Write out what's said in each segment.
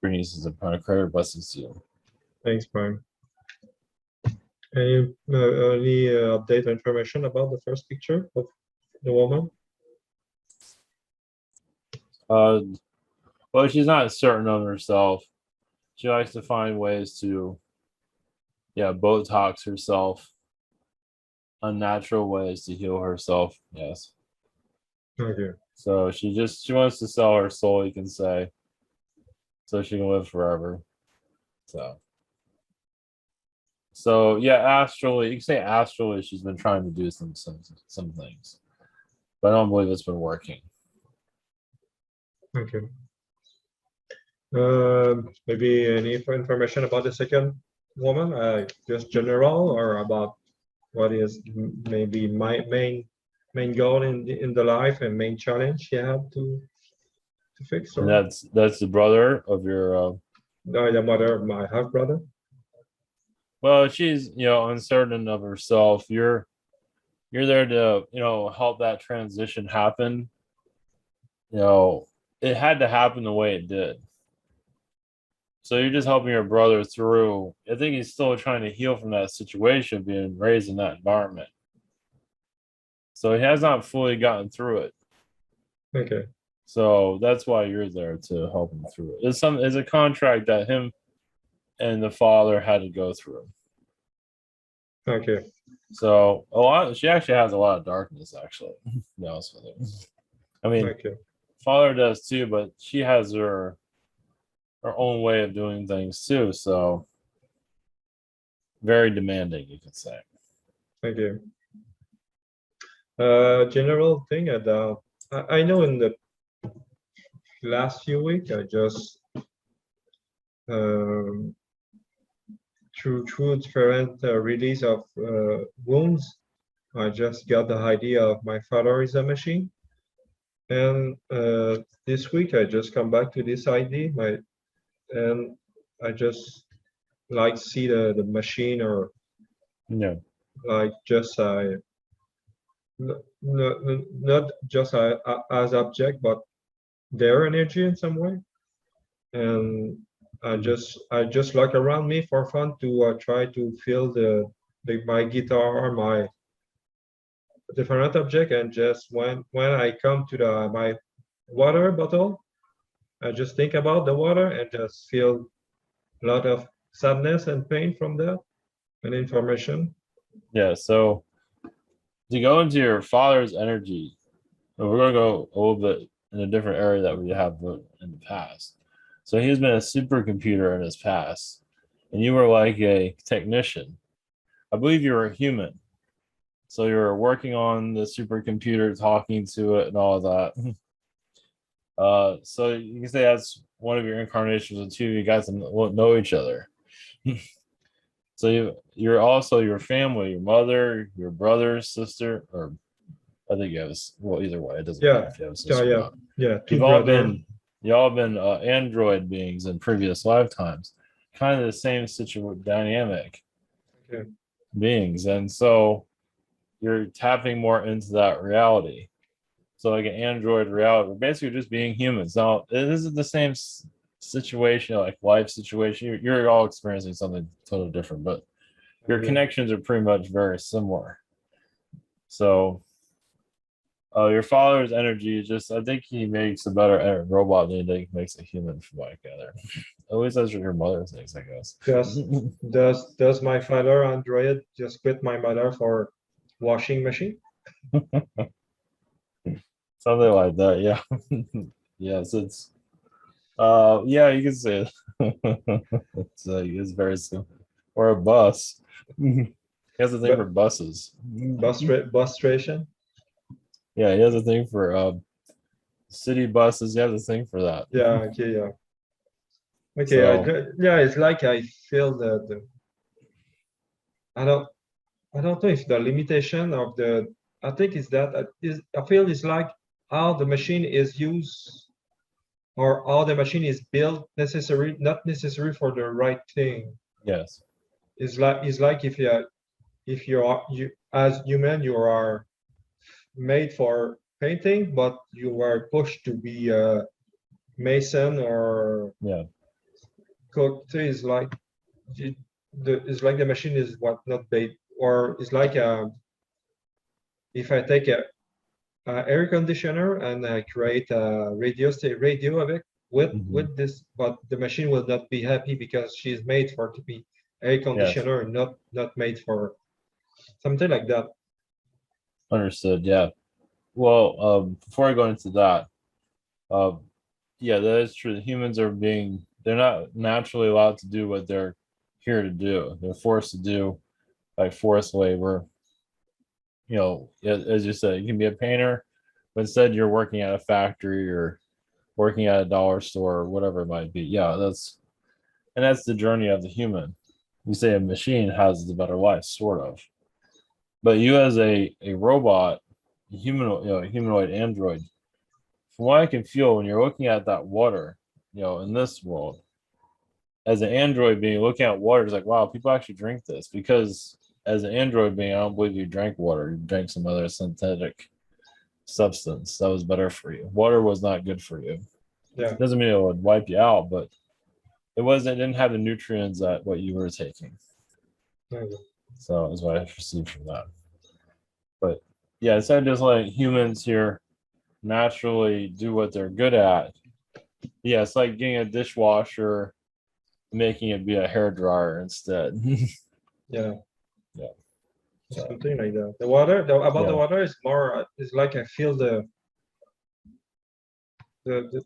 Greetings upon a credit blessings to you. Thanks, Prime. Any update or information about the first picture of the woman? Well, she's not certain of herself. She likes to find ways to, Botox herself, unnatural ways to heal herself. Yes. Okay. So she wants to sell her soul, you can say, so she can live forever. So yeah, astrally, you can say astrally, she's been trying to do some things, but I don't believe it's been working. Okay. Maybe any information about the second woman? Just general, or about what is maybe my main goal in the life and main challenge you have to fix? And Or that's the brother of your. the mother of my half brother. Well, she's uncertain of herself. You're there to help that transition happen. It had to happen the way it did. So you're just helping your brother through. I think he's still trying to heal from that situation, being raised in that environment. So he has not fully gotten through it. Okay. So that's why you're there to help him through it. It's a contract that him and the father had to go through. Okay. So she actually has a lot of darkness, actually, to be honest with you. I mean, Okay. father does too, but she has her own way of doing things too. So very demanding, you could say. Thank you. General thing, I know in the last few weeks, I just through different release of wounds, I just got the idea of my father is a machine, and this week I just come back to this idea, and I just like see the machine, or like just not just as object, but their energy in some way. And I just look around me for fun to try to feel my guitar, my different object, and just when I come to my water bottle, I just think about the water and just feel a lot of sadness and pain from that and information. Yeah. So to go into your father's energy, we're going to go a little bit in a different area that we have in the past. So he's been a supercomputer in his past, and you were like a technician. I believe you were a human. So you were working on the supercomputer, talking to it, and all of that. So you can say that's one of your incarnations, and two of you guys won't know each other. So you're also your family, your mother, your brother, sister, or I think you have either way, it doesn't matter if you have a sister or not. Two brothers. You all been android beings in previous lifetimes, kind of the same dynamic beings, and so you're tapping more into that reality. So like an android reality, we're basically just being humans. Now it isn't the same situation, like life situation. You're all experiencing something totally different, but your connections are pretty much very similar. So your father's energy I think he makes a better robot than he makes a human, from what I gather. At least that's what your mother thinks, I guess. Does my father android just quit my mother for washing machine? Something like that, yeah. Yes, it's yeah, you can say it. It's very simple. Or a bus. He has a thing for buses. Bus station? Yeah, he has a thing for city buses. He has a thing for that. Yeah, okay, yeah. Okay, So, it's like I feel the I don't know if the limitation of I think is that I feel it's like how the machine is used, or how the machine is built, not necessary for the right thing. yes. It's like if you as human, you are made for painting, but you are pushed to be a mason or Yeah. difficulty is like it's like the machine is what not bait, or it's like if I take a air conditioner and I create a radio of it Mhm. with this, but the machine will not be happy because she's made for to be air Yes, conditioner, not made for something like that. understood. Yeah. Well, before I go into that, um, yeah, that is true. Humans are being, they're not naturally allowed to do what they're here to do. They're forced to do like forced labor. As you said, you can be a painter, but instead you're working at a factory or working at a dollar store or whatever it might be. Yeah, that's the journey of the human. You say a machine has the better life, sort of. But you as a robot, a humanoid android, from what I can feel when you're looking at that water, in this world, as an android being looking at water, it's like, wow, people actually drink this. Because as an android being, I don't believe you drank water. You drank some other synthetic substance that was better for you. Water was not good for you. Yeah. Doesn't mean it would wipe you out, but it didn't have the nutrients that what you were taking. Yeah. So that's what I perceived from that. But yeah, instead of just letting humans here naturally do what they're good at, yeah, it's like getting a dishwasher, making it be a hair dryer instead. Yeah. Yeah. So Something like that. The water, about the yeah. water is more. It's like I feel the the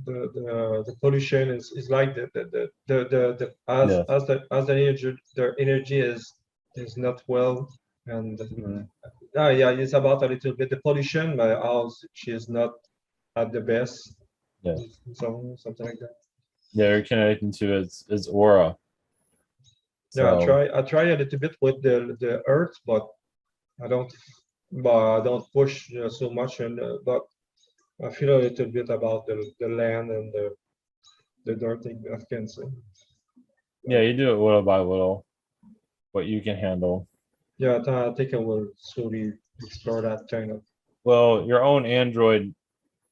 the pollution is like the Yeah. as the energy is not well, and Mhm. yeah, it's about a little bit the pollution. My house she is not at the best, Yeah. so something like that. Yeah, you're connecting to its aura. Yeah, So I try a little bit with the earth, but I don't but I don't push so much, and but I feel a little bit about the land and the dirty I can say. yeah, Like, you do it little by little, what you can handle. yeah, I think I will slowly explore that kind of. Well, your own Android,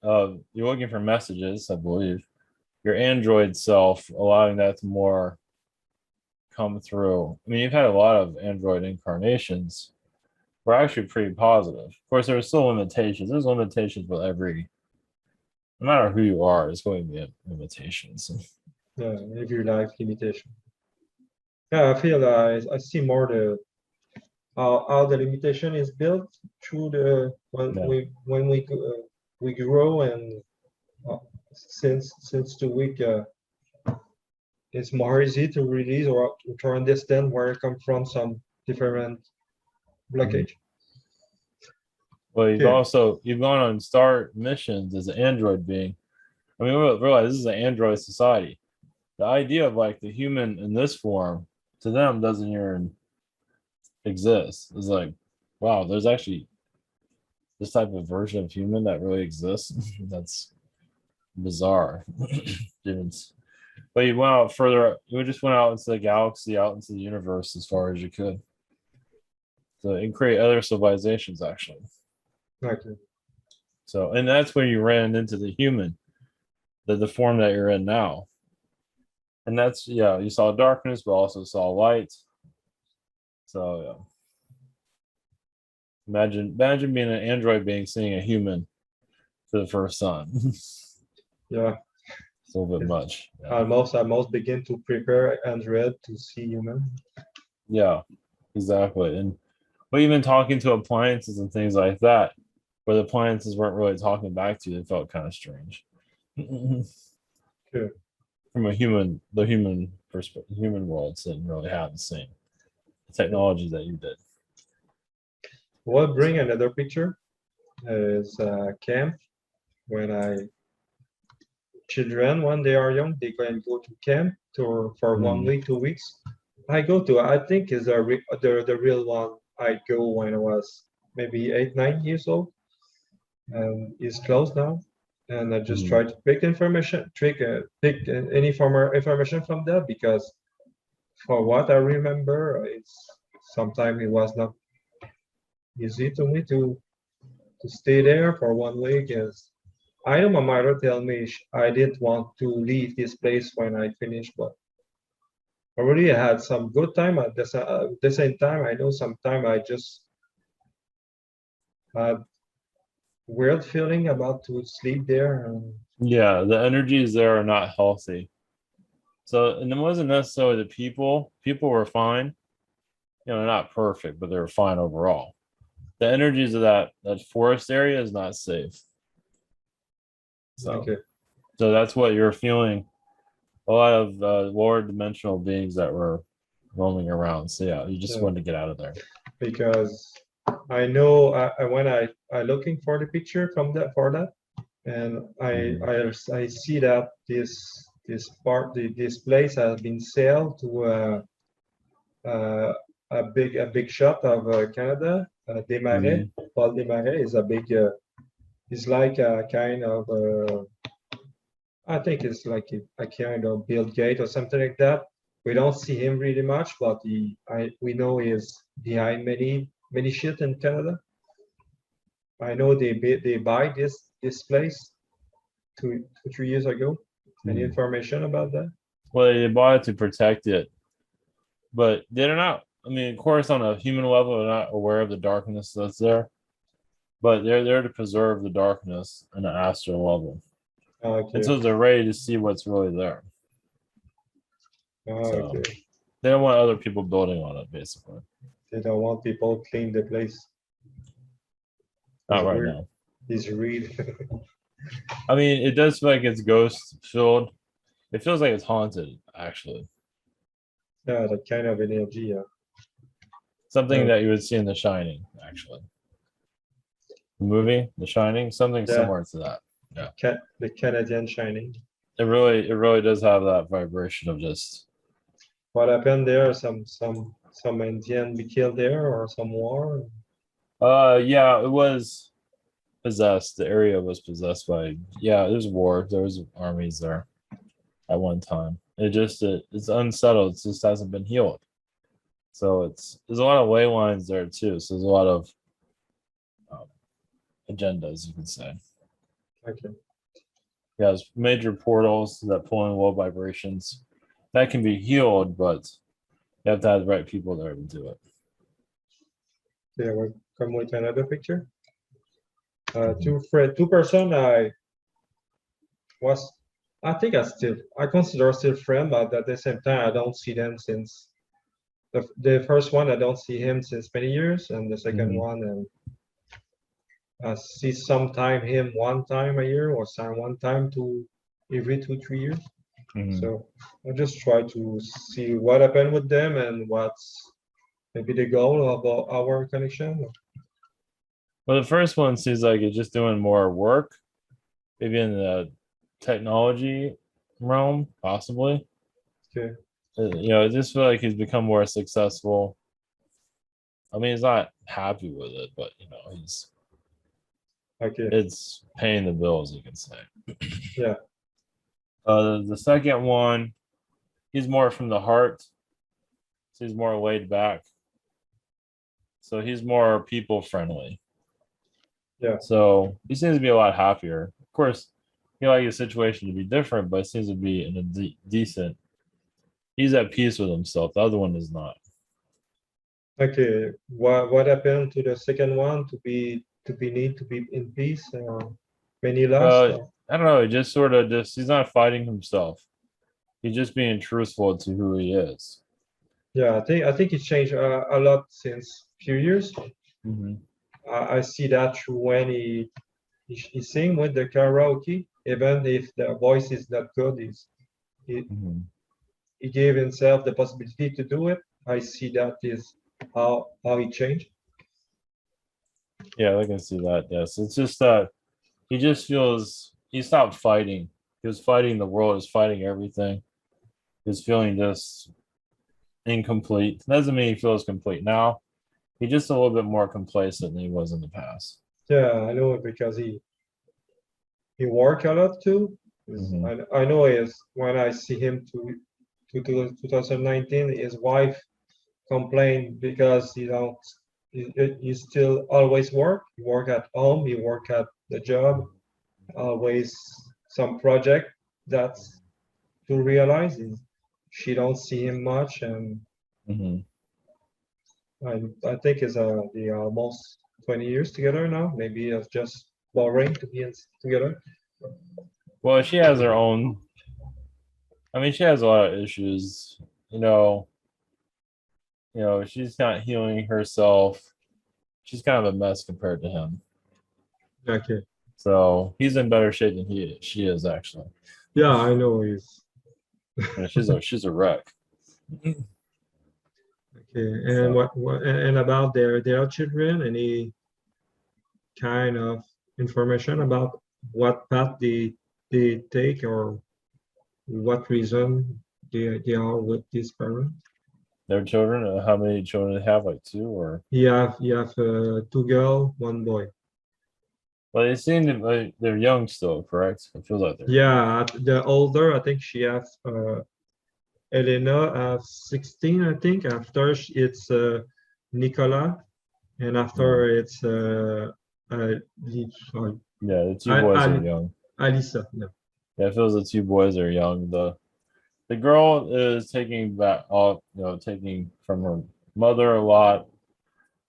you're looking for messages, I believe. Your Android self, allowing that to more come through. I mean, you've had a lot of Android incarnations. Were actually pretty positive. Of course, there are still limitations. There's limitations with every, no matter who you are, there's going to be limitations. Yeah, every life limitation. Yeah, I feel I see more the how the limitation is built through the Yeah. when we grow and uh, since the week it's more easy to release or to understand where it come from some different Mhm. blockage. Well, Okay. you've gone on star missions as an Android being. I mean, realize this is an Android society. The idea of like the human in this form to them doesn't even exist. It's like, wow, there's actually this type of version of human that really exists. That's bizarre. Didn't But you went out further. You just went out into the galaxy, out into the universe as far as you could, so and create other civilizations actually. Okay. So, and that's when you ran into the human, the form that you're in now. And that's yeah, you saw darkness, but also saw light. So yeah, imagine being an android being seeing a human for the first time. It's Yeah. a little bit It's much. Yeah, almost begin to prepare Android to see human. yeah, exactly. And but even talking to appliances and things like that, where the appliances weren't really talking back to you, it felt kind of strange. Okay. From the human perspective, human world didn't really have the same technology that you did. What bring So, another picture is camp when I children when they are young they can go to camp to for one mm, week 2 weeks. I go to I think is the real one. I go when I was maybe 8 9 years old and it's closed now. And I just mm. try to pick any information from that because for what I remember, it's sometimes it was not easy to me to stay there for one week. Is I know my mother tell me I did want to leave this place when I finished, but already I had some good time at the same time. I know sometime I just had weird feeling about to sleep there. And Yeah, the energies there are not healthy. So, and it wasn't necessarily the people. People were fine. Not perfect, but they were fine overall. The energies of that forest area is not safe. So, okay, so that's what you're feeling. A lot of lower dimensional beings that were roaming around. So yeah, you just yeah, wanted to get out of there. because I know when I looking for the picture from that for that, and Mhm. I see that this place has been sold to uh, a big shot of Canada, Desmarais. Mhm. Paul Desmarais is a big is like a kind of I think it's like a kind of Bill Gates or something like that. We don't see him really much, but we know he is behind many shit in Canada. I know they buy this place 2 3 years ago. Any Mhm. information about that? Well, they bought it to protect it, but they're not. I mean, of course, on a human level, they're not aware of the darkness that's there, but they're there to preserve the darkness on an astral level Okay, until they're ready to see what's really there. So okay. they don't want other people building on it, basically. They don't want people clean the place. Not It's right weird. now. It's real. I mean, it does feel like it's ghost filled. It feels like it's haunted, actually. Yeah, that kind of energy. Yeah. Something Uh, that you would see in The Shining, actually. The movie, The Shining, something yeah, similar to that. Yeah. the Canadian Shining. It really does have that vibration of just What happened there? Some Indian be killed there or some war? yeah, it was possessed. The area was possessed by yeah, there's war. There was armies there at one time. It's unsettled. It just hasn't been healed. So there's a lot of ley lines there too. So there's a lot of um, agendas, you could say. Okay. Yeah, there's major portals that pull in low vibrations. That can be healed, but you have to have the right people there to do it. Yeah, we come with another picture. Mhm. Two person was I think I consider still friend, but at the same time I don't see them since the first one I don't see him since many years, and the second Mhm. one and I see sometime him one time a year or some one time to every 2 3 years. Mhm. So I just try to see what happened with them and what's maybe the goal of our connection. Well, the first one seems like it's just doing more work, maybe in the technology realm, possibly. Okay, I just feel like he's become more successful. I mean, he's not happy with it, but okay, it's paying the bills, you can say. yeah, The second one, he's more from the heart, so he's more laid back. So he's more people friendly. yeah. So he seems to be a lot happier. Of course, he like his situation to be different, but it seems to be in a decent. He's at peace with himself. The other one is not. Okay, what happened to the second one to be need to be in peace? Many lost. I don't know. He just sort of just he's not fighting himself. He's just being truthful to who he is. Yeah, I think it changed a lot since few years. Mm-hmm. I see that through when he sing with the karaoke, even if the voice is not good, he, Mm-hmm. he gave himself the possibility to do it. I see that is how he changed. Yeah, I can see that. Yes, it's just that he just feels he stopped fighting. He was fighting the world. He was fighting everything. He's feeling just incomplete. Doesn't mean he feels complete now. He's just a little bit more complacent than he was in the past. Yeah, I know it because he work a lot too. Mm-hmm. I know is when I see him to 2019, his wife complained because he still always work. He work at home. He work at the job. always some project that's to realize. She don't see him much, and Hmm. I think it's the almost 20 years together now. Maybe it's just boring to be together. Well, she has her own. I mean, she has a lot of issues. You know, she's not healing herself. She's kind of a mess compared to him. Okay. So he's in better shape than she is actually. Yeah, I know he's Yeah, she's a wreck. okay. And So what and about their children, any kind of information about what path they take or what reason they are with this parent? their children, how many children they have? Like two or You have two girl, one boy. well, they seem to like they're young still, correct? It feels like they're young. Yeah, the older I think she has Elena have 16, I think. After it's Nicola, and Mhm. after it's sorry, Yeah, the two boys are Ali, young. Alisa. No. Yeah, it feels the two boys are young. The girl is taking back all taking from her mother a lot,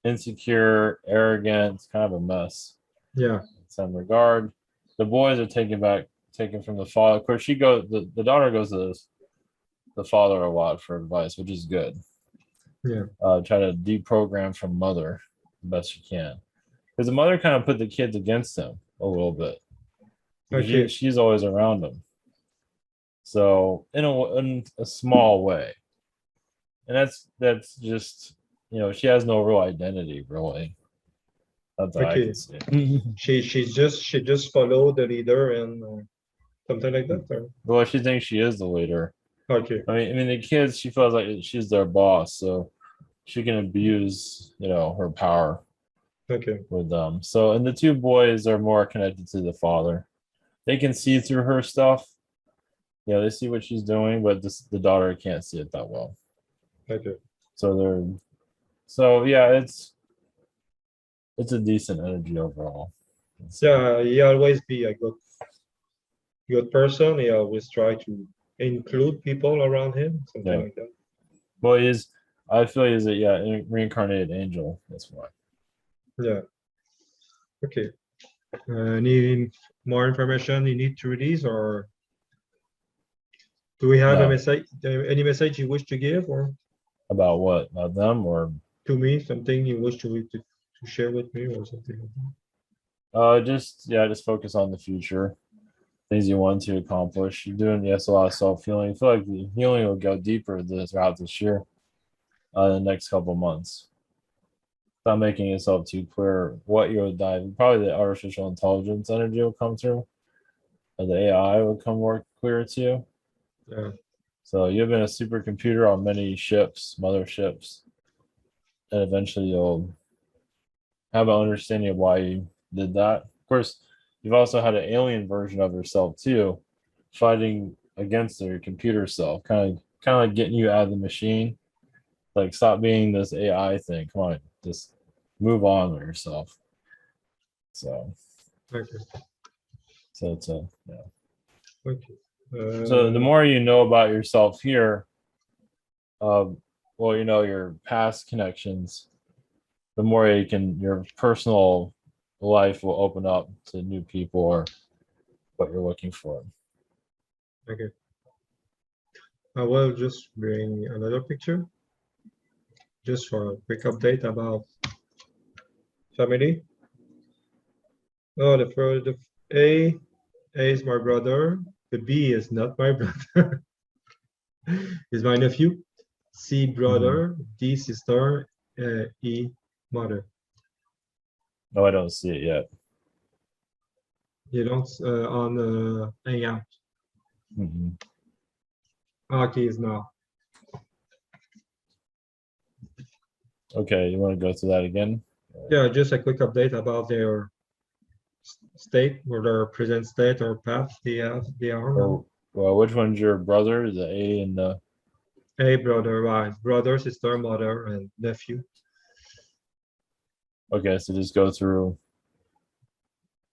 insecure, arrogant, kind of a mess Yeah, in some regard. The boys are taken from the father. Of course, the daughter goes to the father a lot for advice, which is good. yeah. Try to deprogram from mother the best you can. Because the mother kind of put the kids against him a little bit. Because Okay, she's always around him. So in a small way. And that's just she has no real identity really. That's how I okay. can see it. She just follow the leader and something like that. Or? Well, she thinks she is the leader. Okay, I mean the kids, she feels like she's their boss, so she can abuse, her power okay, with them. So, and the two boys are more connected to the father. They can see through her stuff. They see what she's doing, but the daughter can't see it that well. okay. So yeah, it's a decent energy overall. Let's say. Yeah, he always be a good person. He always try to include people around him, something Yeah. like that. Well, I feel he's a reincarnated angel. That's why. Yeah. Okay. Need more information you need to release, or do we have a No, message? Any message you wish to give, or about what? About them or to me, something you wish to share with me, or something like that? just focus on the future, things you want to accomplish. You're doing yes a lot of self healing. I feel like the healing will go deeper throughout this year, the next couple months. Not making yourself too clear what you'll dive. Probably the artificial intelligence energy will come through, and the AI will come more clear to you. Yeah. So you've been a supercomputer on many ships, motherships, and eventually you'll have an understanding of why you did that. Of course, you've also had an alien version of yourself too, fighting against your computer self, kind of like getting you out of the machine. Like stop being this AI thing. Come on, just move on with yourself. So, Okay. so it's a yeah. Okay. So the more you know about yourself here, uh, well, your past connections, the more your personal life will open up to new people or what you're looking for. Okay. I will just bring another picture, just for a quick update about family. Oh, the A is my brother. The B is not my brother. Is my nephew. C Mhm. brother. D sister. E mother. No, I don't see it yet. You don't on Hangout. Mhm. Okay, is now. Okay, you want to go through that again? Yeah, just a quick update about their state or their present state or path they are now. Or well, which one's your brother? The A and the A brother, right? Brother, sister, mother, and nephew. okay. So just go through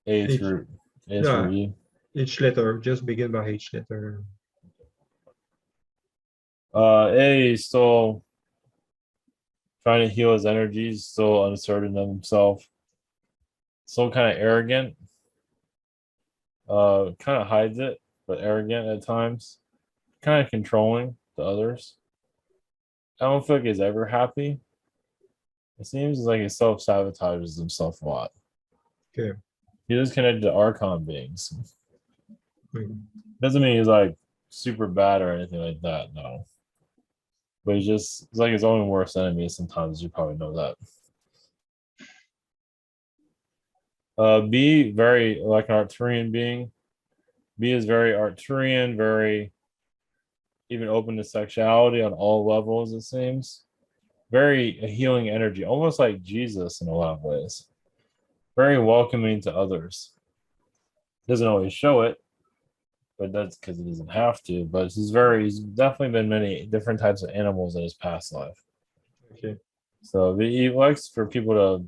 A Each through. A is for Yeah, E. each letter. Just begin by each letter. A is still trying to heal his energies, still uncertain of himself, still kind of arrogant. Kind of hides it, but arrogant at times. Kind of controlling to others. I don't feel like he's ever happy. It seems like he self sabotages himself a lot. Okay. He is connected to Archon beings. Mm. Doesn't mean he's like super bad or anything like that. No, but he's like his own worst enemy. Sometimes you probably know that. B, very like an Arcturian being. B is very Arcturian, very even open to sexuality on all levels. It seems very healing energy, almost like Jesus in a lot of ways. Very welcoming to others. Doesn't always show it, but that's because he doesn't have to. But he's definitely been many different types of animals in his past life. Okay. So he likes for people to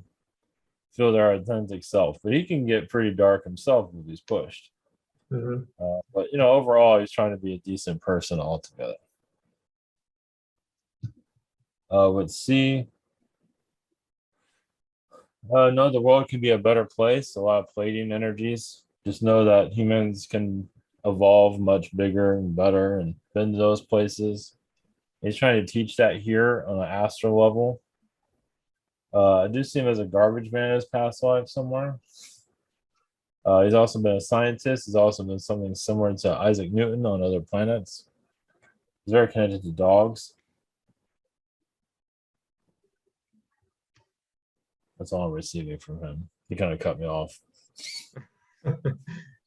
feel their authentic self, but he can get pretty dark himself if he's pushed. Mhm. But overall, he's trying to be a decent person altogether. With C, no, the world can be a better place. A lot of Pleiadian energies. Just know that humans can evolve much bigger and better and been to those places. He's trying to teach that here on an astral level. I do see him as a garbage man in his past life somewhere. He's also been a scientist. He's also been something similar to Isaac Newton on other planets. He's very connected to dogs. That's all I'm receiving from him. He kind of cut me off.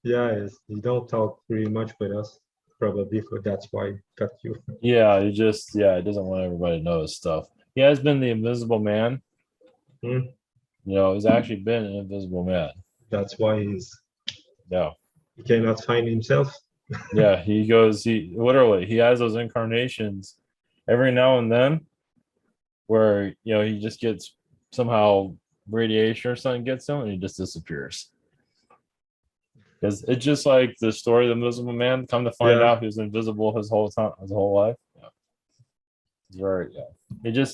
Yeah, you don't talk really much with us. Probably for that's why I cut you. Yeah, he doesn't want everybody to know his stuff. He has been the invisible man. Hmm. He's actually been an invisible man. That's why Yeah. he cannot find himself. Yeah, he has those incarnations every now and then where he just gets somehow radiation or something gets him and he just disappears. Because it's just like the story of the invisible man. Come to find Yeah. out he was invisible his whole time, his whole life. Yeah. It's very yeah.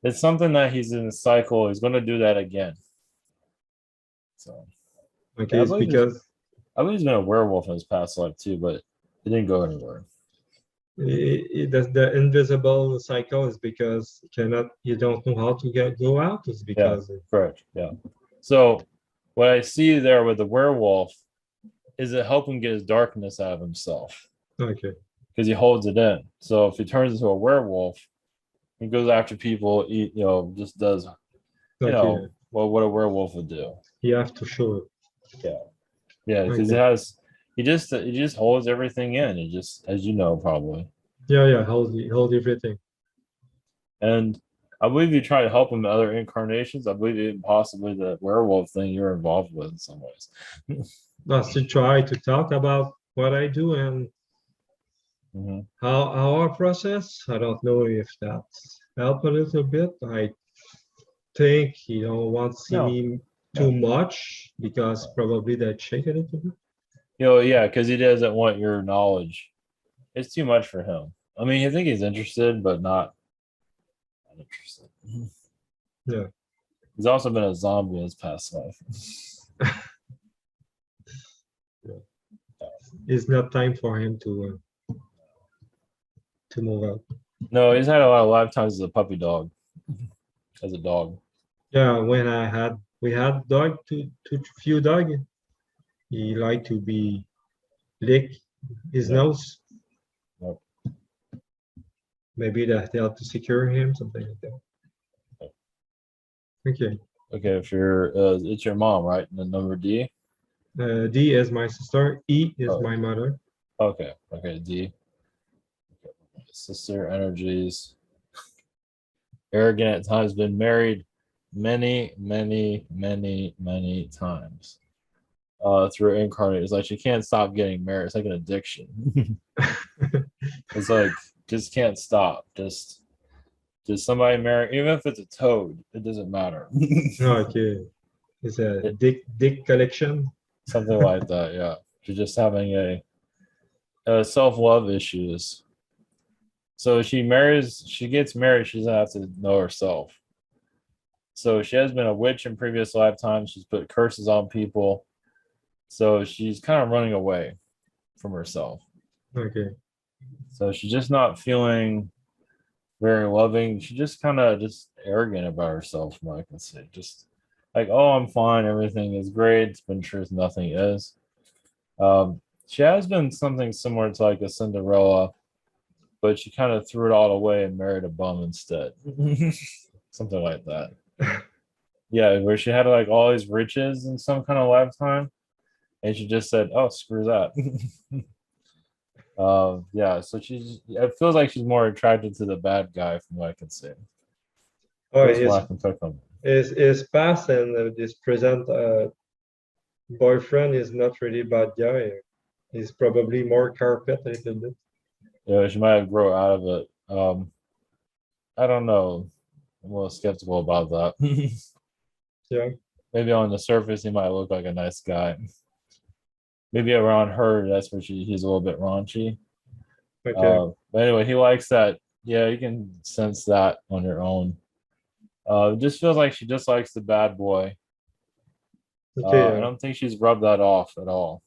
It's something that he's in a cycle. He's gonna do that again. So Okay, yeah, it's because I believe he's been a werewolf in his past life too, but it didn't go anywhere. the invisible cycle is because you don't know how to go out. It's Yeah, because correct. Yeah. So what I see there with the werewolf is it help him get his darkness out of himself okay, because he holds it in. So if he turns into a werewolf, he goes after people, just does, okay, what a werewolf would do. you have to show it. Yeah. Yeah, because Okay, he just holds everything in. He just, as you know, probably. yeah, hold everything. And I believe you try to help him in other incarnations. I believe even possibly the werewolf thing you're involved with in some ways. That's to try to talk about what I do and Mm-hmm. how our process. I don't know if that help a little bit. I think he don't want to see No, me too no. much because probably that shake a little bit. Yeah, because he doesn't want your knowledge. It's too much for him. I mean, I think he's interested, but not interested. Yeah, He's also been a zombie in his past life. yeah. It's not time for him to move out. No, he's had a lot of lifetimes as a puppy dog, as a dog. Yeah, when we had dog too few dog, he liked to be lick his Yep. nose. Yep. Maybe that helped to secure him, something like that. Yep. Okay. Okay, if it's your mom, right? And the number D. D is my sister. E is Oh, my mother. okay, D. Sister energies. Arrogant at times, been married many, many, many, many times. Through incarnate. It's like she can't stop getting married. It's like an addiction. It's like just can't stop. Just somebody marry, even if it's a toad, it doesn't matter. Okay. It's a It, dick collection. something like that. Yeah, she's just having a self-love issues. So she gets married, she doesn't have to know herself. So she has been a witch in previous lifetimes. She's put curses on people. So she's kind of running away from herself. Okay. So she's just not feeling very loving. She's just kind of just arrogant about herself, from what I can see. Just like, oh, I'm fine, everything is great. It's been truth, nothing is. She has been something similar to like a Cinderella, but she kind of threw it all away and married a bum instead. Something like that. Yeah, where she had like all these riches in some kind of lifetime, and she just said, "Oh, screw that." Yeah, so it feels like she's more attracted to the bad guy from what I can see. Oh, That's what I can pick on. his past and this present boyfriend is not really bad guy. He's probably more carpet a little bit. Yeah, she might grow out of it. I don't know. I'm a little skeptical about that. Yeah. Maybe on the surface, he might look like a nice guy. Maybe around her, that's where he's a little bit raunchy. Okay. But anyway, he likes that. Yeah, you can sense that on your own. It just feels like she just likes the bad boy. Okay. I don't think she's rubbed that off at all.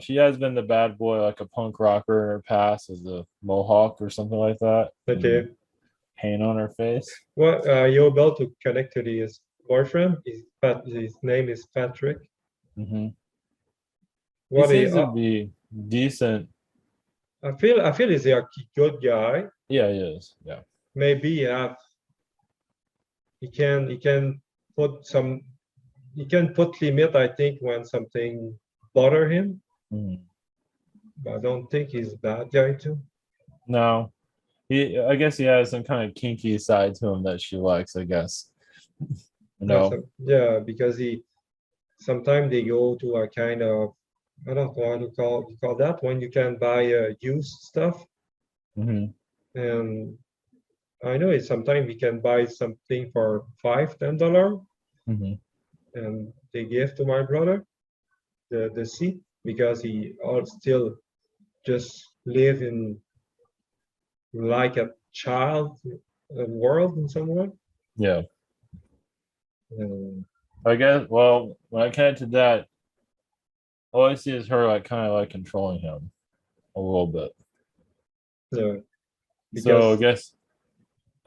She has been the bad boy, like a punk rocker in her past, as a mohawk or something like that, and Okay. paint on her face. What you're able to connect to his boyfriend? His name is Patrick. Hmm. He What he, seems to be decent. I feel he's a good guy. Yeah, he is. Yeah. Maybe he can put some he can put limit, I think, when something bother him. Mhm. But I don't think he's a bad guy too. No, I guess he has some kind of kinky side to him that she likes. I guess. You know. Yeah, because he sometimes they go to a kind of, I don't know how to call that, when you can buy used stuff. Hmm. And I know it sometimes we can buy something for $5, $10, Hmm. and they give to my brother the seat because he all still just live in like a child world in some way. Yeah. And, I guess. Well, when I connect to that, all I see is her like kind of like controlling him a little bit. uh, So I because guess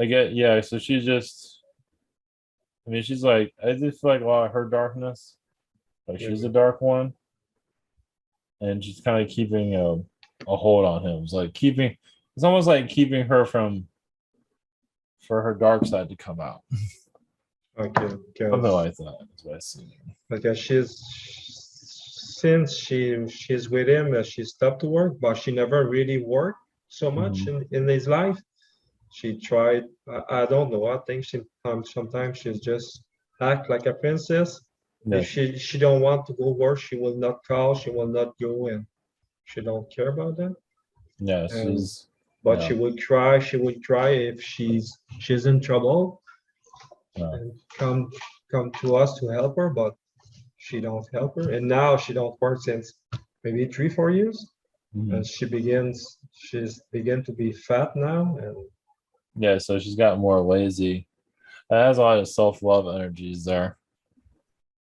I get yeah. So she's just. I mean, she's like I just feel like a lot of her darkness. Like she's uh, a dark one, and she's kind of keeping a hold on him. It's like keeping. It's almost like keeping her from for her dark side to come out. okay, Something because like that. That's what I see. because she's since she's with him, she stopped to work, but she never really worked so much Hmm. in his life. She tried. I don't know. I think sometimes she's just act like a princess. Yeah, If she don't want to go work, she will not call. She will not go, and she don't care about that. yeah, And she's but yeah, she will try. She will try if she's in trouble yeah. and come to us to help her. But she don't help her, and now she don't work since maybe 3 4 years, Hmm. and she's begin to be fat now, and Yeah. So she's got more lazy. That has a lot of self love energies there.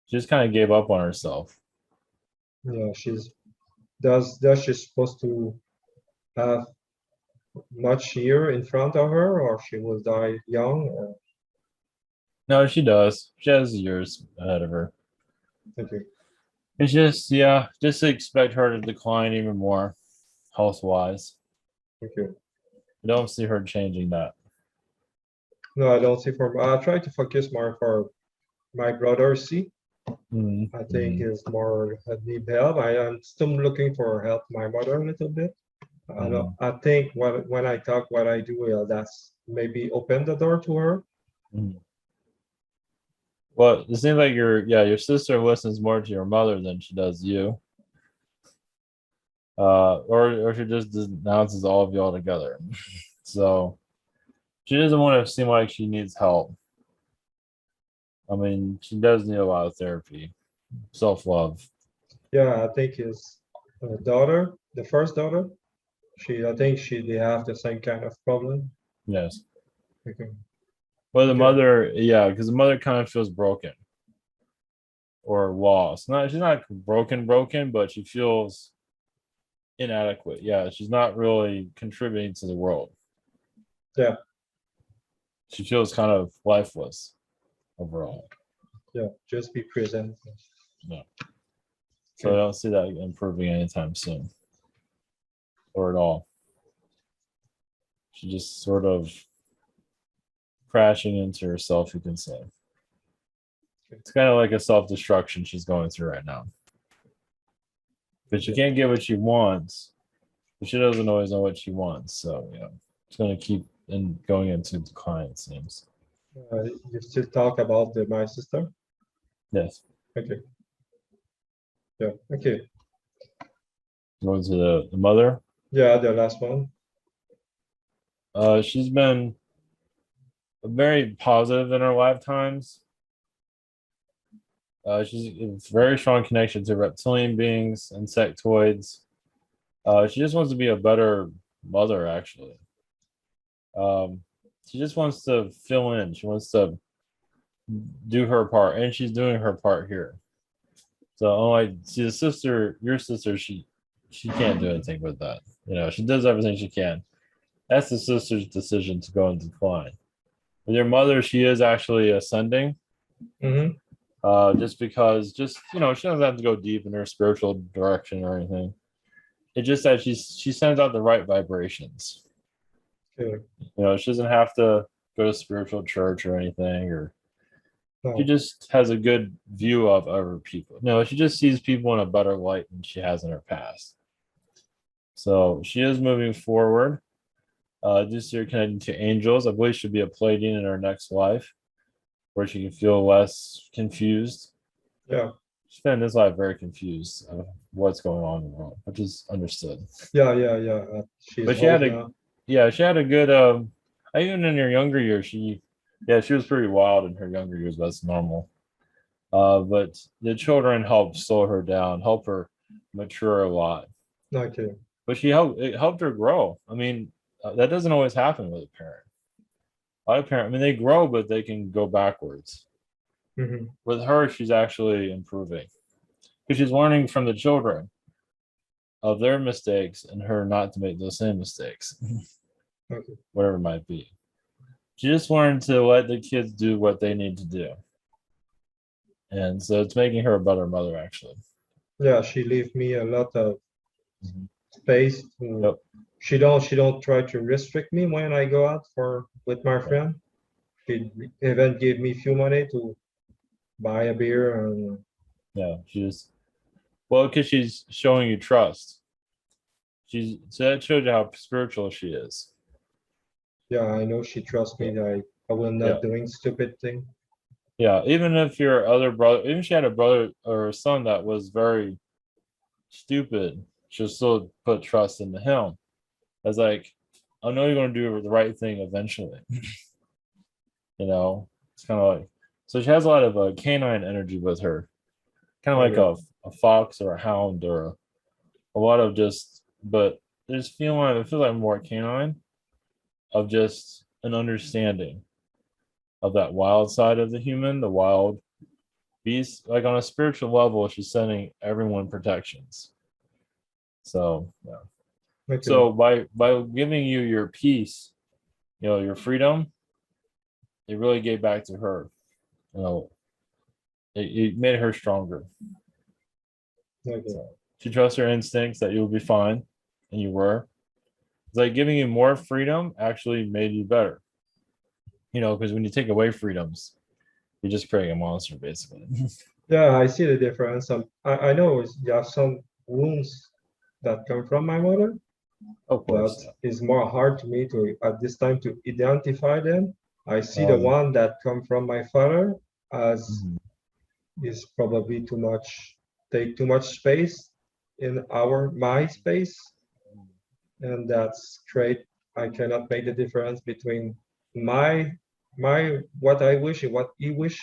She just kind of gave up on herself. she's does she supposed to have much year in front of her, or she will die young? Or, No, she does. She has years ahead of her. okay, It's just yeah, just expect her to decline even more health wise. okay. I don't see her changing that. No, I don't see for. I try to focus more for my brother. See, I think Mm-hmm. is more need help. I am still looking for help my mother a little bit. I don't, Mm-hmm. I think when I talk what I do, that's maybe open the door to her. Mm-hmm. Well, it seems like your sister listens more to your mother than she does you. Or she just denounces all of you altogether. So she doesn't want to seem like she needs help. I mean, she does need a lot of therapy. self-love. Yeah, I think his daughter, the first daughter, I think they have the same kind of problem. Yes. Okay. But the Okay. mother, yeah, because the mother kind of feels broken or lost. Not she's not broken, but she feels inadequate. Yeah, she's not really contributing to the world. Yeah. She feels kind of lifeless overall. Yeah. Just be present. Yeah. So I Okay. don't see that improving anytime soon or at all. She just sort of crashing into herself, you can say. It's kind of like a self-destruction she's going through right now. But she Okay. can't get what she wants, but she doesn't always know what she wants. So yeah, it's gonna keep going into decline, it seems. You still talk about my sister? Yes. Okay. Yeah. Okay. Going to the mother. Yeah. The last one. She's been very positive in her lifetimes. She's a very strong connection to reptilian beings, insectoids. She just wants to be a better mother, actually. She just wants to fill in. She wants to do her part, and she's doing her part here. So, oh, I see the sister, your sister, she can't do anything with that. She does everything she can. That's the sister's decision to go and decline. With your mother, she is actually ascending. Mm-hmm. Just because, she doesn't have to go deep in her spiritual direction or anything. It's just that she sends out the right vibrations. Okay. She doesn't have to go to spiritual church or anything, or she No. just has a good view of other people. No, she just sees people in a better light than she has in her past. So she is moving forward. This year connecting to angels. I believe she'll be a Pleiadian in her next life, where she can feel less confused. Yeah. She spent this life very confused of what's going on in the world, which is understood. Yeah. Yeah. Yeah. She's But old now. she had a good. Even in her younger years, she was pretty wild in her younger years. But that's normal. But the children helped slow her down, help her mature a lot. Okay. But it helped her grow. I mean, that doesn't always happen with a parent. A lot of parents, I mean, they grow, but they can go backwards. Mm-hmm. With her, she's actually improving because she's learning from the children of their mistakes and her not to make those same mistakes, Okay. whatever it might be. She just learned to let the kids do what they need to do. And so it's making her a better mother, actually. Yeah. She leave me a lot of Mhm. space. Yep. She don't try to restrict me when I go out for with my Yeah. friend. She even gave me few money to buy a beer and Yeah. Well, because she's showing you trust. So that shows you how spiritual she is. yeah, I know she trusts Yeah. me that I will Yeah. not doing stupid thing. Yeah. Even if your other brother, even if she had a brother or a son that was very stupid, she'll still put trust into him. As like, I know you're going to do the right thing eventually. It's kind of like, so she has a lot of canine energy with her, kind of like Okay. a fox or a hound or a lot of just, but there's feeling, it feels like more canine of just an understanding of that wild side of the human, the wild beast. Like on a spiritual level, she's sending everyone protections. So yeah. Okay. So by giving you your peace, your freedom, it really gave back to her. You know, it made her stronger. Okay. So she trusts her instincts that you'll be fine, and you were. It's like giving you more freedom actually made you better. Because when you take away freedoms, you're just creating a monster, basically. Yeah, I see the difference. I know you have some wounds that come from my mother, Of but course, yeah. it's more hard to me to at this time to identify them. I see the Oh yeah. one that come from my father as Mhm. is probably too much, take too much space in my space, and that's great. I cannot make the difference between my what I wish and what he wish.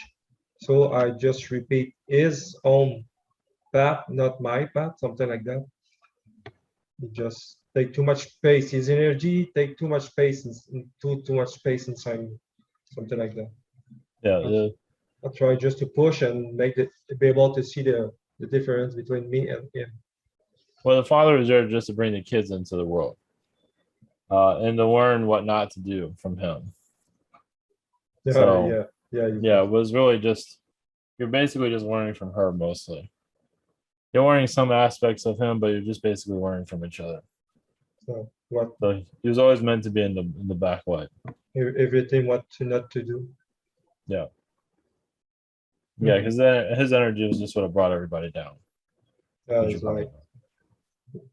So I just repeat his own path, not my path, something like that. It just take too much space. His energy take too much space, too much space inside me, something like that. Yeah, I try just to push and make it be able to see the difference between me and him. well, the father is there just to bring the kids into the world, and to learn what not to do from him. Yeah, So yeah, yeah. yeah, it was really just you're basically just learning from her mostly. You're learning some aspects of him, but you're just basically learning from each other. So what So he was always meant to be in the back light. everything what to not to do. Yeah, yeah, Okay. because then his energy was just what brought everybody down, Yeah, as you it's probably like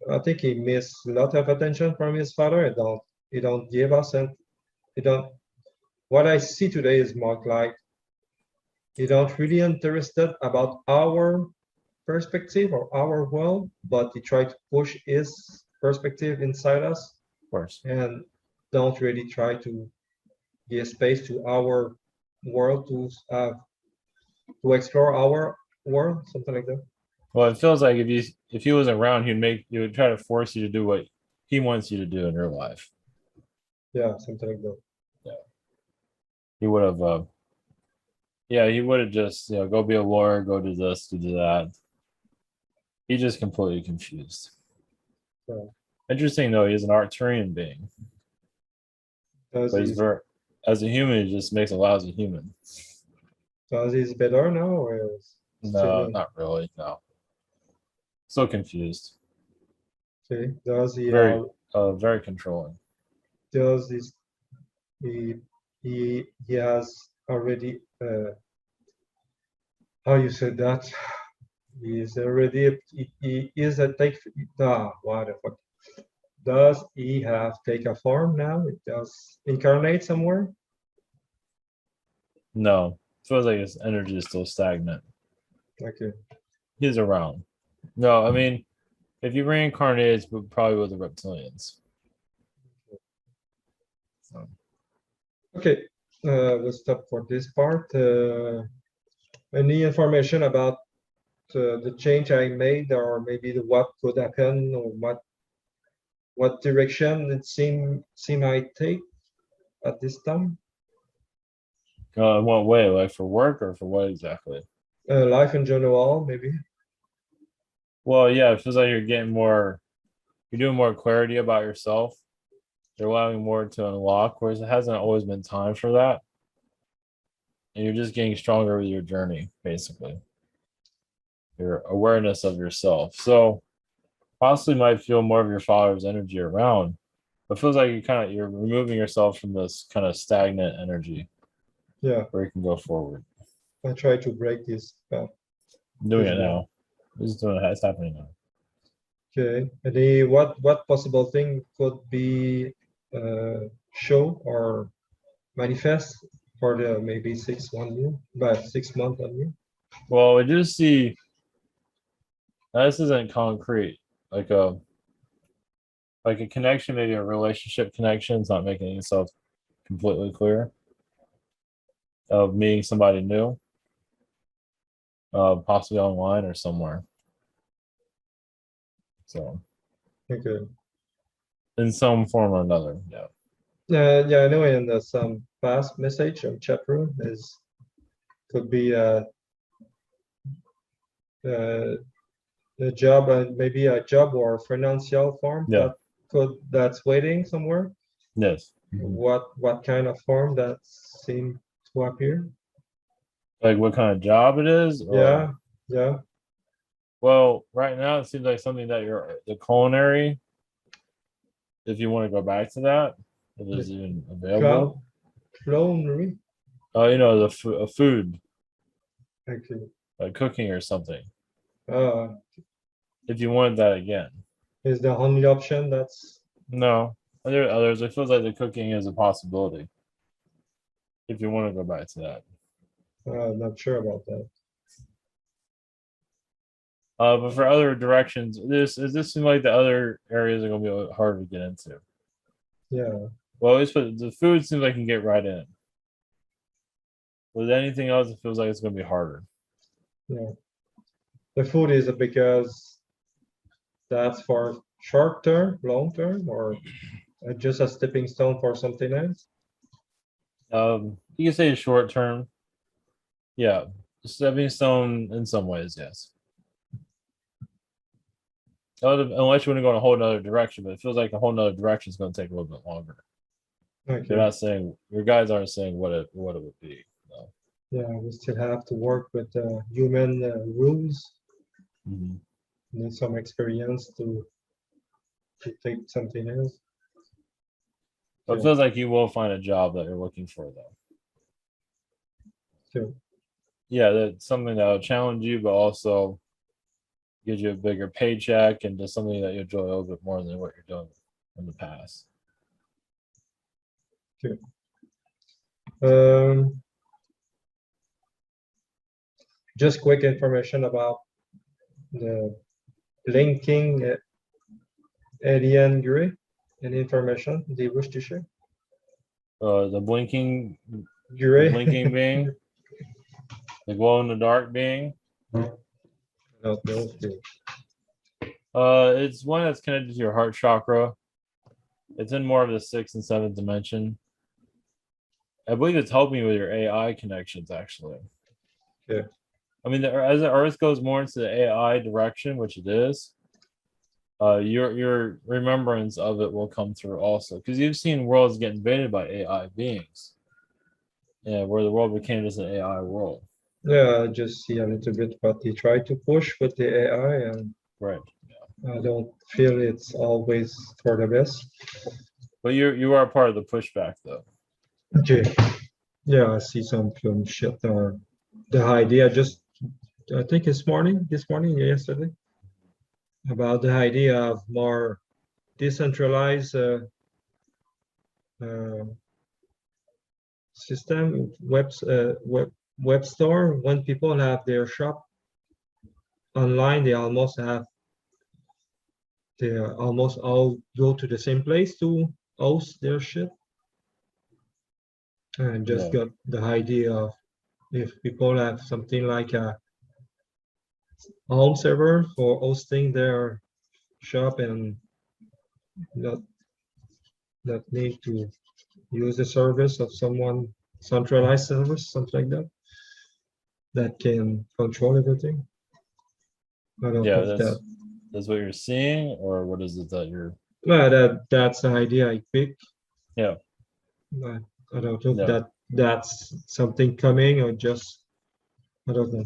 know. I think he missed a lot of attention from his father. He don't give us and he don't. What I see today is more like he don't really interested about our perspective or our world, but he tried to push his perspective inside us Of course. and don't really try to give space to our world to explore our world, something like that. Well, it feels like if he was around, he would try to force you to do what he wants you to do in your life. Yeah, something like that. Yeah, he would have. Yeah, he would have just go be a lawyer, go do this, do that. He's just completely confused. So, Interesting though, he's an Arcturian being, does but he's he's very as a human, he just makes a lousy human. does he's better now or is No, still not really. No, still confused. okay? Very controlling. Does this he he has already how you said that? He is already he is a take what the fuck. Does he have take a form now? It does incarnate somewhere? No, feels like his energy is still stagnant. Okay. He's around. No, I mean, if you reincarnated, it's probably with the reptilians. So, Okay. We'll stop for this part. Any information about the change I made, or maybe what could happen, or what direction it seem I take at this time? in what way? Like for work or for what exactly? Life in general, maybe. Well, yeah, it feels like you're doing more clarity about yourself. You're allowing more to unlock, whereas it hasn't always been time for that. And you're just getting stronger with your journey, basically. Your awareness of yourself. So possibly might feel more of your father's energy around, but feels like you're removing yourself from this kind of stagnant energy Yeah, where you can go forward. I try to break this I'm doing this it wall. now. This is doing it. It's happening now. Okay. Any what possible thing could be show or manifest for the maybe 6 1 year, but 6 month 1 year? Well, we do see this isn't concrete. Like a like a connection, maybe a relationship connection. It's not making itself completely clear of meeting somebody new, possibly online or somewhere. So Okay. in some form or another, yeah. Yeah, I know in some past message or chat room is could be uh, a job and maybe a job or financial form Yeah. that's waiting somewhere. Yes. Mhm. What kind of form that seem to appear? Like what kind of job it is, or Yeah, yeah. well, right now it seems like something that you're the culinary. If you want to go back to that, if The it's even clown available. clonery. A food, Okay. like cooking or something. Uh, If you wanted that again, is the only option that's no. There are others. It feels like the cooking is a possibility if you want to go back to that. not sure about that. But for other directions, this seem like the other areas are going to be a little harder to get into. Yeah, Well, at least for the food seems like you can get right in. With anything else, it feels like it's going to be harder. Yeah. The food is because that's for short term, long term, or just a stepping stone for something else. You can say short term. Yeah. Stepping stone in some ways, yes. Unless you want to go in a whole other direction, but it feels like a whole other direction is going to take a little bit longer. They're Okay. not saying your guys aren't saying what it would be. No. Yeah, we still have to work with human rules. Mhm. Need some experience to take something else. But it Okay. feels like you will find a job that you're looking for, though. So, Yeah, that's something that will challenge you, but also gives you a bigger paycheck and just something that you enjoy a little bit more than what you're doing in the past. okay. Um, just quick information about the blinking alien gray. Any information they wish to share? The blinking, the Gray? blinking being, the glow in the dark being. I don't know. It's one that's connected to your heart chakra. It's in more of the sixth and seventh dimension. I believe it's helping you with your AI connections, actually. Yeah. I mean, as the Earth goes more into the AI direction, which it is, your remembrance of it will come through also, because you've seen worlds get invaded by AI beings, yeah, where the world became just an AI world. Yeah, I just see a little bit what they try to push with the AI, and Right. I don't feel it's always for the best. But you are part of the pushback, though. Okay. Yeah, I see some film shit or the idea just I think this morning, yesterday, about the idea of more decentralized uh, system web store. When people have their shop online, they almost all go to the same place to host their shit. And just Yeah. got the idea of if people have something like a home server for hosting their shop and not not need to use the service of someone centralized service, something like that, that can control everything. I don't know Yeah, if that. that's what you're seeing, or what is it that you're? Well, that's the idea I pick. Yeah, But I don't know if yeah. that's something coming or just I don't know.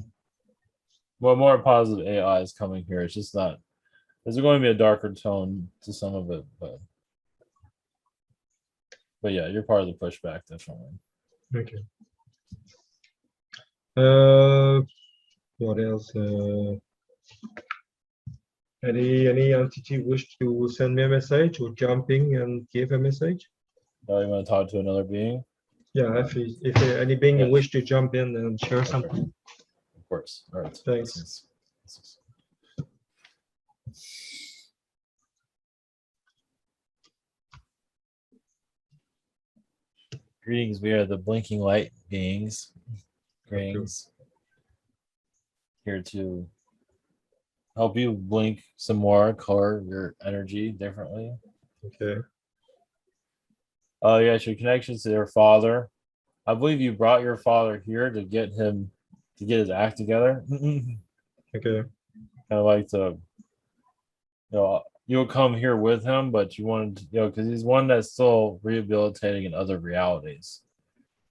Well, more positive AI is coming here. It's just not. There's going to be a darker tone to some of it, but yeah, you're part of the pushback, definitely. Okay. Uh, what else? Any entity wish to send me a message or jumping and give a message? Now you want to talk to another being? Yeah, if any being you Yes. wish to jump in and share Okay. something. Of course. All right. Thanks. Greetings. We are the blinking light beings. Okay. Greetings. Here to help you blink some more, color your energy differently. Okay. Yes, your connections to your father. I believe you brought your father here to get him to get his act together. Kind Okay. of like to, you'll come here with him, but you wanted to, because he's one that's still rehabilitating in other realities.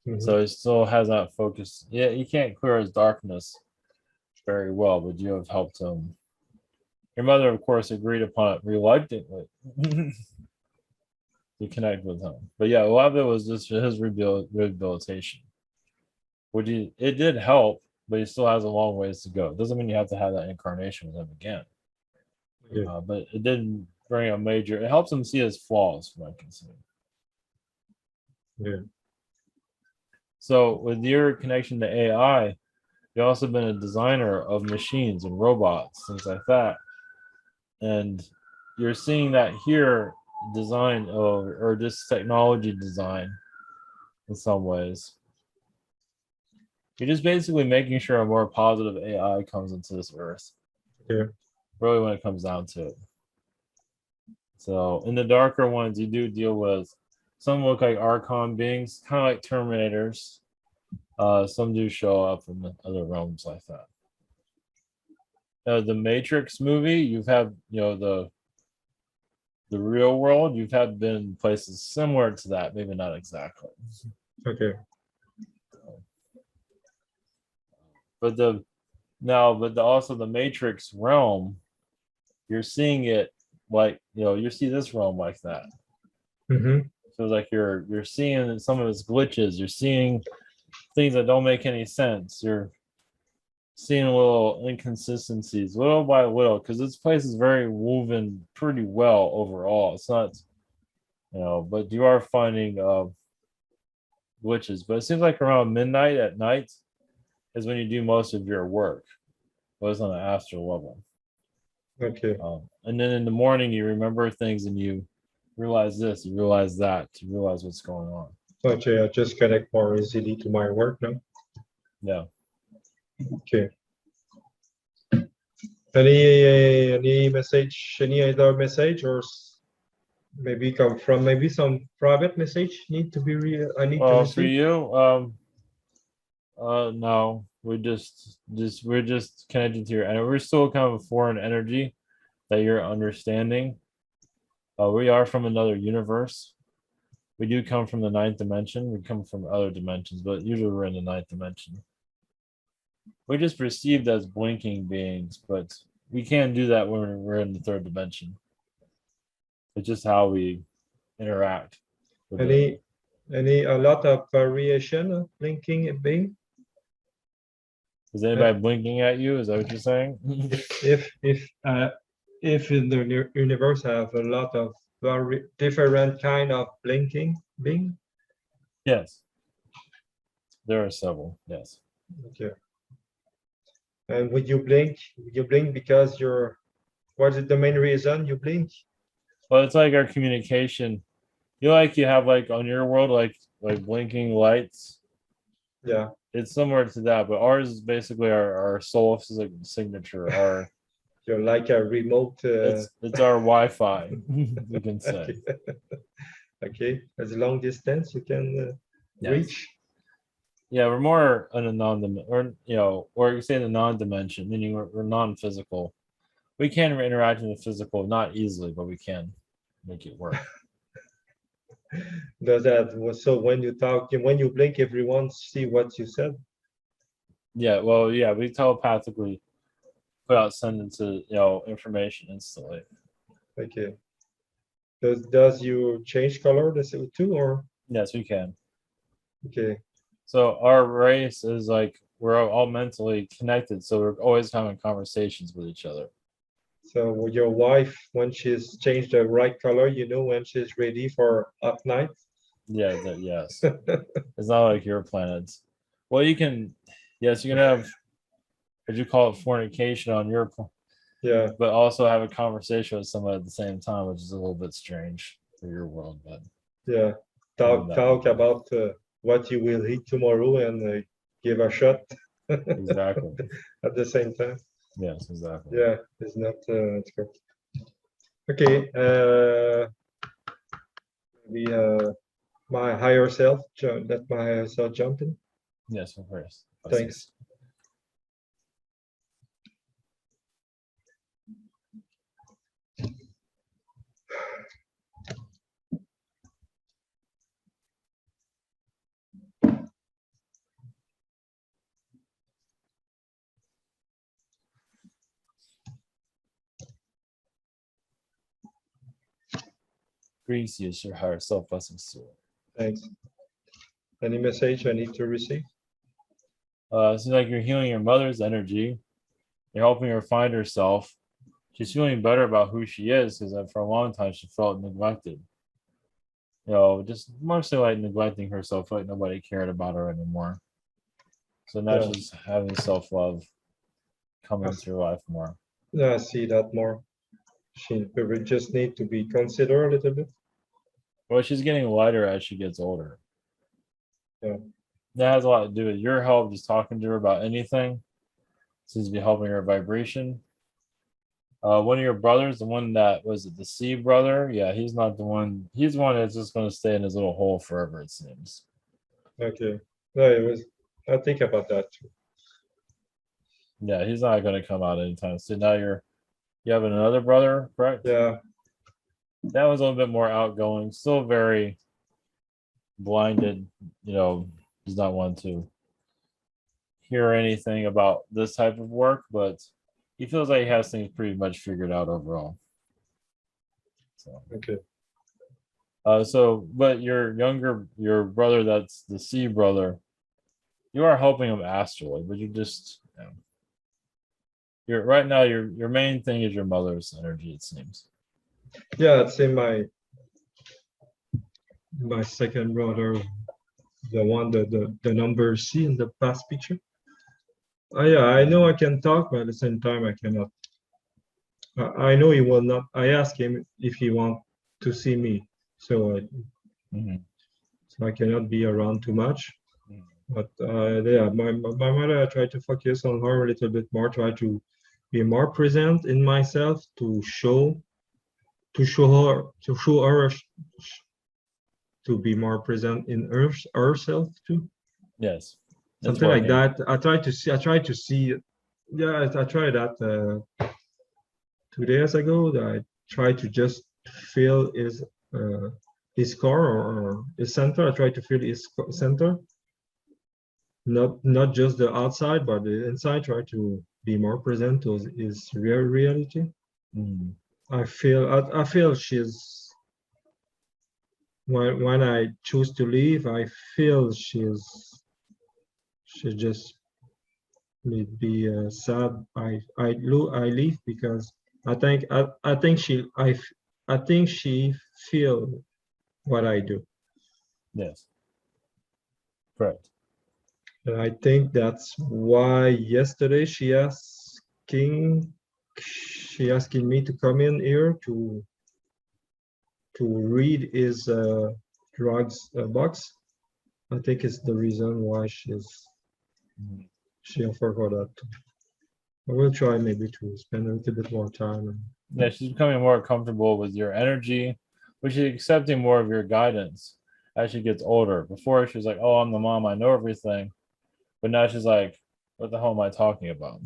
Mhm. So he still has not focused. Yeah, he can't clear his darkness very well, but you have helped him. Your mother, of course, agreed upon it reluctantly to connect with him. But yeah, a lot of it was just his rehabilitation. It did help, but he still has a long ways to go. It doesn't mean you have to have that incarnation with him again. Okay. But it didn't bring a major. It helps him see his flaws, from what I can see. Yeah. So with your connection to AI, you've also been a designer of machines and robots, things like that. And you're seeing that here, design or just technology design in some ways. You're just basically making sure a more positive AI comes into this earth. Yeah. Really, when it comes down to it. So in the darker ones, you do deal with some look like Archon beings, kind of like Terminators. Some do show up in the other realms like that. The Matrix movie, you've had the real world, you've had been places similar to that, maybe not exactly. Okay. But also the Matrix realm, you're seeing it like you see this realm like that. Mm-hmm. So it's like you're seeing some of its glitches, you're seeing things that don't make any sense. You're seeing little inconsistencies little by little because this place is very woven pretty well overall. It's not, but you are finding glitches. But it seems like around midnight at night is when you do most of your work, but it's on an astral level. Okay. And then in the morning, you remember things and you realize this, you realize that, you realize what's going on. Okay, I just connect more easily to my work now. Yeah. Okay. Any message, any other message, or maybe come from maybe some private message need to be I need to Well, for receive? you, no, we're just connected to your, and we're still kind of a foreign energy that you're understanding. We are from another universe. We do come from the ninth dimension. We come from other dimensions, but usually we're in the ninth dimension. We're just perceived as blinking beings, but we can't do that when we're in the third dimension. It's just how we interact with it. Any a lot of variation of blinking being? Is anybody blinking at you? Is that what you're saying? If in the universe have a lot of very different kind of blinking being? Yes, there are several. Yes. Okay. And would you blink? Would you blink because you're, what is the main reason you blink? Well, it's like our communication. You have like on your world like blinking lights. Yeah. It's similar to that, but ours is basically our soul signature. Our You're like a remote. It's our Wi-Fi, you can say. Okay. Okay. As long distance you can Yes. reach. Yeah, we're more in a or you say in the non-dimension, meaning we're non-physical. We can interact in the physical, not easily, but we can make it work. Does that so when you talk, when you blink, everyone see what you said? Yeah, well, yeah, we telepathically put out sentences, information instantly. Okay. Does you change color the CO2 or? Yes, we can. Okay. So our race is like we're all mentally connected, so we're always having conversations with each other. So your wife, when she's changed the right color, you know when she's ready for up night? Yeah, yes. It's not like your planets. Well, you can have what you call it fornication on your Yeah. but also have a conversation with somebody at the same time, which is a little bit strange for your world. But Yeah. Talk about what you will eat tomorrow and give a shot exactly. at the same time. Yes, exactly. Yeah, it's not it's good. Okay. Maybe my higher self, let my higher self jump in. Yes, of course. Thanks. Greece is your higher self blessings soul. Thanks. Any message I need to receive? It seems like you're healing your mother's energy. You're helping her find herself. She's feeling better about who she is because for a long time she felt neglected. Just mostly like neglecting herself, like nobody cared about her anymore. So now Yeah. she's having self-love come into her life more. Yeah, I see that more. She would just need to be considered a little bit. Well, she's getting lighter as she gets older. Yeah. That has a lot to do with your help, just talking to her about anything. Seems to be helping her vibration. One of your brothers, the one that was it the C brother? Yeah, he's not the one. He's the one that's just going to stay in his little hole forever. It seems. Okay. No, it was. I think about that too. Yeah, he's not going to come out anytime soon. Now you have another brother, correct? Yeah. That was a little bit more outgoing, still very blinded. Does not want to hear anything about this type of work, but he feels like he has things pretty much figured out overall. So, Okay. but your brother, that's the C brother, you are helping him astrally, but you're right now. Your main thing is your mother's energy. It seems. Yeah, I'd say my second brother, the one the number C in the past picture. Oh yeah, I know I can talk, but at the same time I cannot. I know he will not. I asked him if he want to see me, so Mhm. so I cannot be around too much. Mhm. But yeah, my mother, I try to focus on her a little bit more, try to be more present in myself to show her to be more present in herself too. Yes, it's Something like working. that. I try to see. Yeah, I tried that 2 days ago. That I try to just feel his core or his center. I try to feel his center, not just the outside, but the inside. Try to be more present to his real reality. Mhm. I feel when I choose to leave, I feel she just may be sad. I leave because I think I think she feel what I do, Yes, correct. and I think that's why yesterday she asking me to come in here to read his drugs box. I think it's the reason why Mhm. she offered for that. I will try maybe to spend a little bit more time. Yeah, she's becoming more comfortable with your energy, but she's accepting more of your guidance as she gets older. Before she's like, "Oh, I'm the mom, I know everything," but now she's like, "What the hell am I talking about?"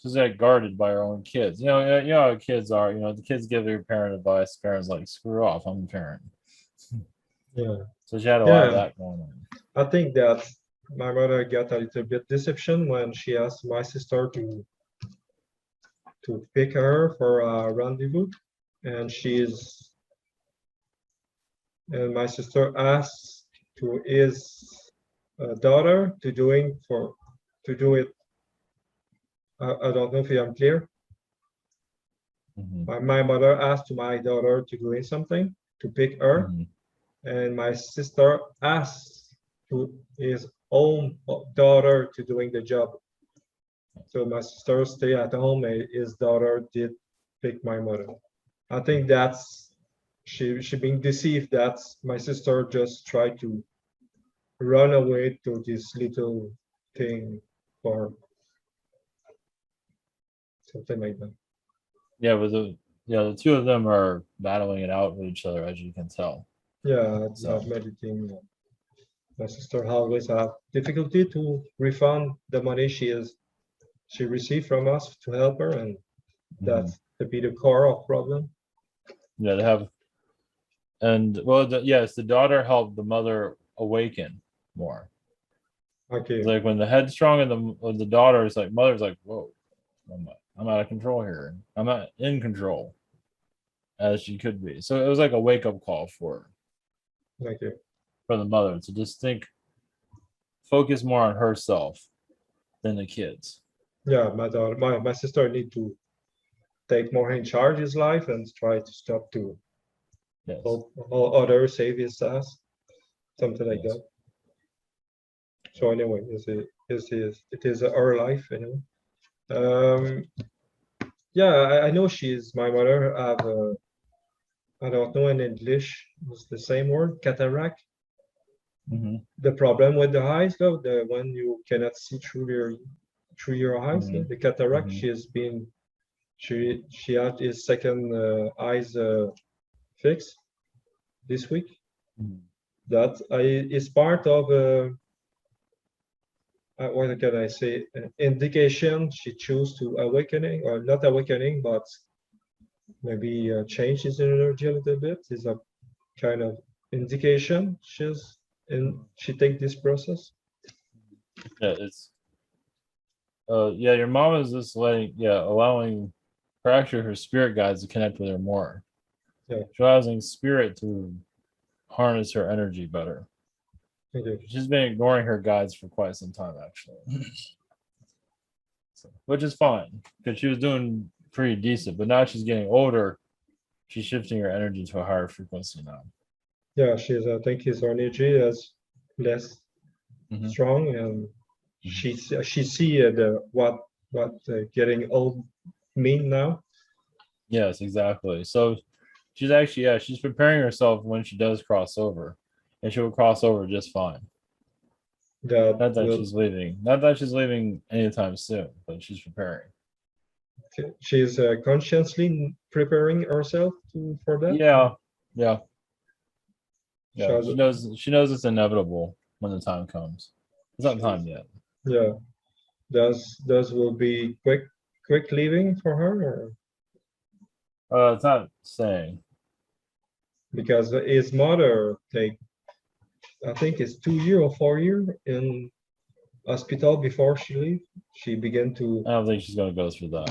She's like guarded by her own kids. You know how kids are. The kids give their parent advice. Parents like, "Screw off, I'm the parent." Yeah, So she had a lot of yeah. that going on. I think that my mother got a little bit deception when she asked my sister to pick her for a rendezvous, and my sister asked to his daughter to do it. I don't know if I'm clear. Hmm. My mother asked to my daughter to doing something to pick her, Hmm. and my sister asked to his own daughter to doing the job. So my sister stay at home, and his daughter did pick my mother. I think that's she being deceived. That's my sister just tried to run away to this little thing or something like that. Yeah, the two of them are battling it out with each other, as you can tell. Yeah, So meditating. My sister always have difficulty to refund the money she received from us to help her, and mhm. that's to be the core of problem. Yeah, they have, and well, yes, the daughter helped the mother awaken more. It's Okay, like when the headstrong and the daughter is like, mother's like, whoa, I'm out of control here. I'm not in control as she could be. So it was like a wake up call okay. for the mother to just focus more on herself than the kids. Yeah, my sister need to take more in charge his life and try to stop to Yes, help all others save his ass, something like yes. that. So anyway, it is our life anyway. Um, yeah, I know she's my mother have I don't know in English, it's the same word, cataract. Mhm. The problem with the eyes, though, the when you cannot see through your eyes, Mhm. the cataract, Mhm. she had his second eyes fixed this week. Mhm. That is part of what can I say? Indication she chose to awakening or not awakening, but maybe changes in energy a little bit. Is a kind of indication she take this process. Yeah, it's yeah, your mom is just allowing her actually her spirit guides to connect with her more. Yeah. She's allowing spirit to harness her energy better. Okay. She's been ignoring her guides for quite some time, actually, so, which is fine because she was doing pretty decent. But now she's getting older. She's shifting her energy to a higher frequency now. Yeah, I think his energy is less Mhm. strong, and Mhm. she see the what getting old mean now. Yes, exactly. So she's actually she's preparing herself when she does cross over, and she will cross over just fine. That Not that will she's leaving. Not that she's leaving anytime soon, but she's preparing. she's consciously preparing herself for that. Yeah, yeah, yeah. Shall, She knows it's inevitable when the time comes. It's not shall, time yet. yeah. Does will be quick leaving for her, or It's not saying. because his mother take I think it's 2 year or 4 year in hospital before she leave. She began to I don't think she's gonna go through that.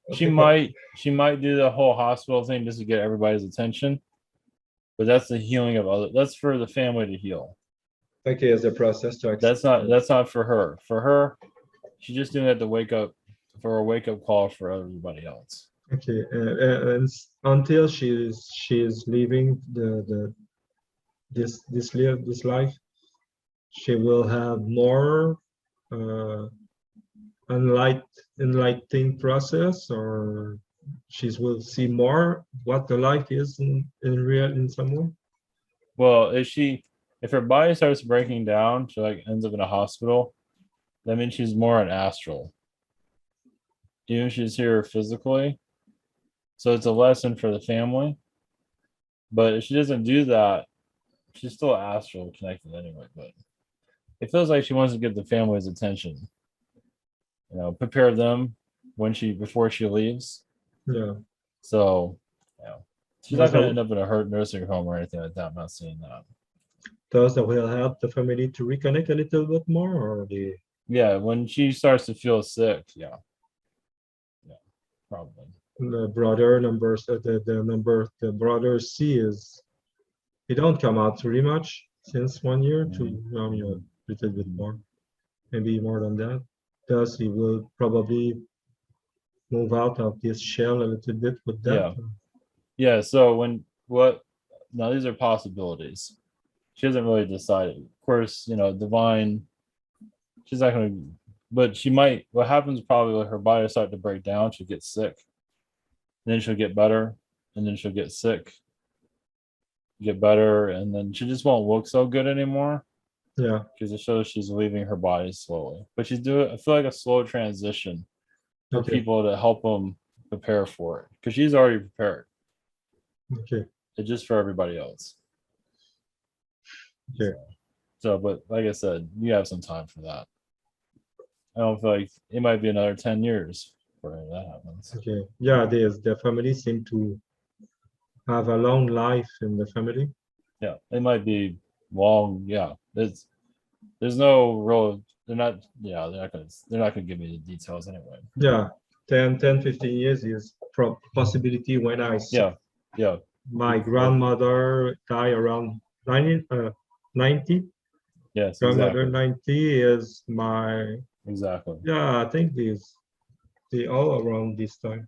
I think She might do the whole hospital thing just to get everybody's attention, but that's the healing of other. That's for the family to heal. okay as a process to accept. That's not for her. For her, she's just doing it to wake up for a wake up call for everybody else. Okay, and until she is leaving this life, she will have more uh, enlight, enlightening process, or she will see more what the life is in real in some way. Well, if her body starts breaking down, she like ends up in a hospital. That means she's more an astral. Even if she's here physically. So it's a lesson for the family. But if she doesn't do that, she's still astral connected anyway. But it feels like she wants to get the family's attention. Prepare them before she leaves. Yeah, So, yeah, she's not does going that to end up in a hurt nursing home or anything like that. I'm not seeing that. does that will help the family to reconnect a little bit more, or Yeah, when she starts to feel sick, yeah, probably. the brother numbers the brother C is he don't come out pretty much since 1 year to Mhm, a mhm, little bit mhm. more, maybe more than that. Thus, he will probably move out of this shell a little bit with that. Yeah, yeah. So when what? Now these are possibilities. She hasn't really decided. Of course, divine. She's not going to, but she might. What happens probably when her body starts to break down, she'll get sick, and then she'll get better, and then she'll get sick, get better, and then she just won't look so good anymore Yeah. because it shows she's leaving her body slowly. But she's doing. I feel like a slow transition for Okay. people to help them prepare for it because she's already prepared. Okay. It's just for everybody else. Okay. So, but like I said, you have some time for that. I don't feel like it might be another 10 years before that happens. Okay. Yeah. The family seem to have a long life in the family. Yeah, it might be long. Yeah, there's no real. They're not. Yeah, they're not gonna give me the details anyway. Yeah. 15 years is possibility when I saw Yeah, yeah, my grandmother die around 90. yes, Grandmother exactly, 90 is my, exactly, yeah, I think they all around this time.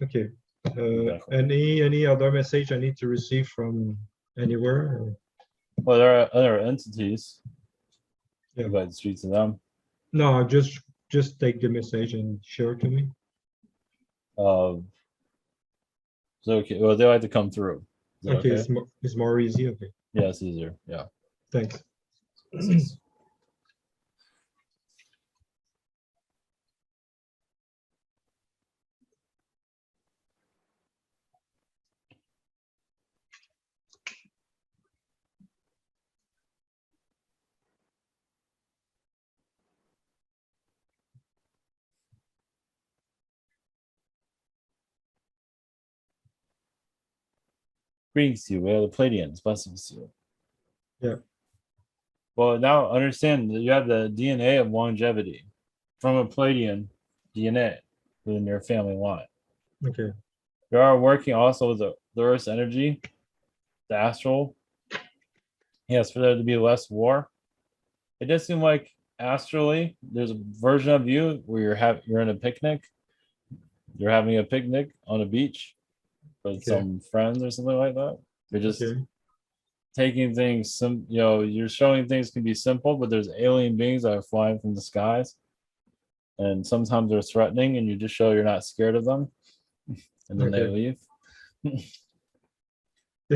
Okay. exactly. Any other message I need to receive from anywhere? Well, there are other entities. Yeah. You might speak to them. No, just take the message and share it to me. Uh, so okay. Well, they like to come through. Is that Okay, okay? it's more easy. Okay. Yeah, it's easier. Yeah. Thanks. Greetings to you. We are the Pleiadians. Blessings to you. Yeah. Well, now understand that you have the DNA of longevity from a Pleiadian DNA within your family line. Okay. You are working also with the Earth's energy, the astral. Yes, for there to be less war. It does seem like astrally, there's a version of you where you're in a picnic. You're having a picnic on a beach with Okay. some friends or something like that. You're just Okay. taking things you're showing things can be simple, but there's alien beings that are flying from the skies, and sometimes they're threatening, and you just show you're not scared of them, and then they Okay. leave.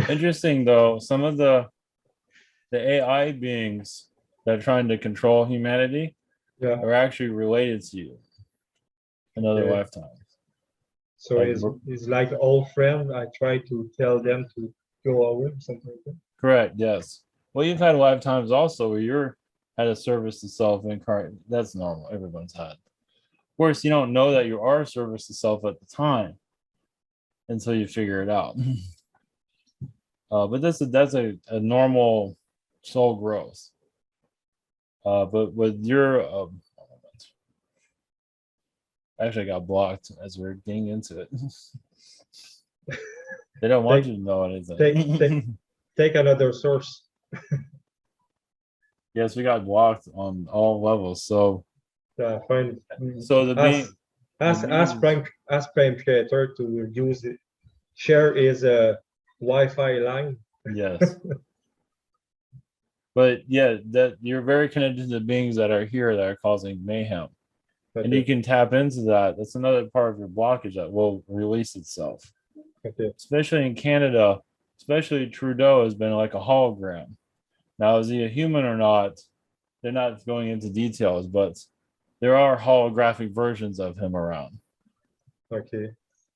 Interesting though, some of the AI beings that are trying to control humanity Yeah. are actually related to you in other Okay. lifetimes. So Like it's like old friend. I try to tell them to go away, something like that. correct, yes. Well, you've had lifetimes also where you're had a service to self incarnate. That's normal. Everyone's had. Of course, you don't know that you are service to self at the time until you figure it out. But that's a normal soul growth. But with your actually I got blocked as we are getting into it. They don't want Take you to know take take anything. take another source. Yes, we got blocked on all levels. So Yeah, fine. so Ask the ask beings, Prime Creator to use it. Share his Wi-Fi line. yes. But yeah, that you're very connected to the beings that are here that are causing mayhem. And you Okay. can tap into that. That's another part of your blockage that will release itself. Okay. Especially in Canada, especially Trudeau has been like a hologram. Now, is he a human or not? They're not going into details, but there are holographic versions of him around. Okay.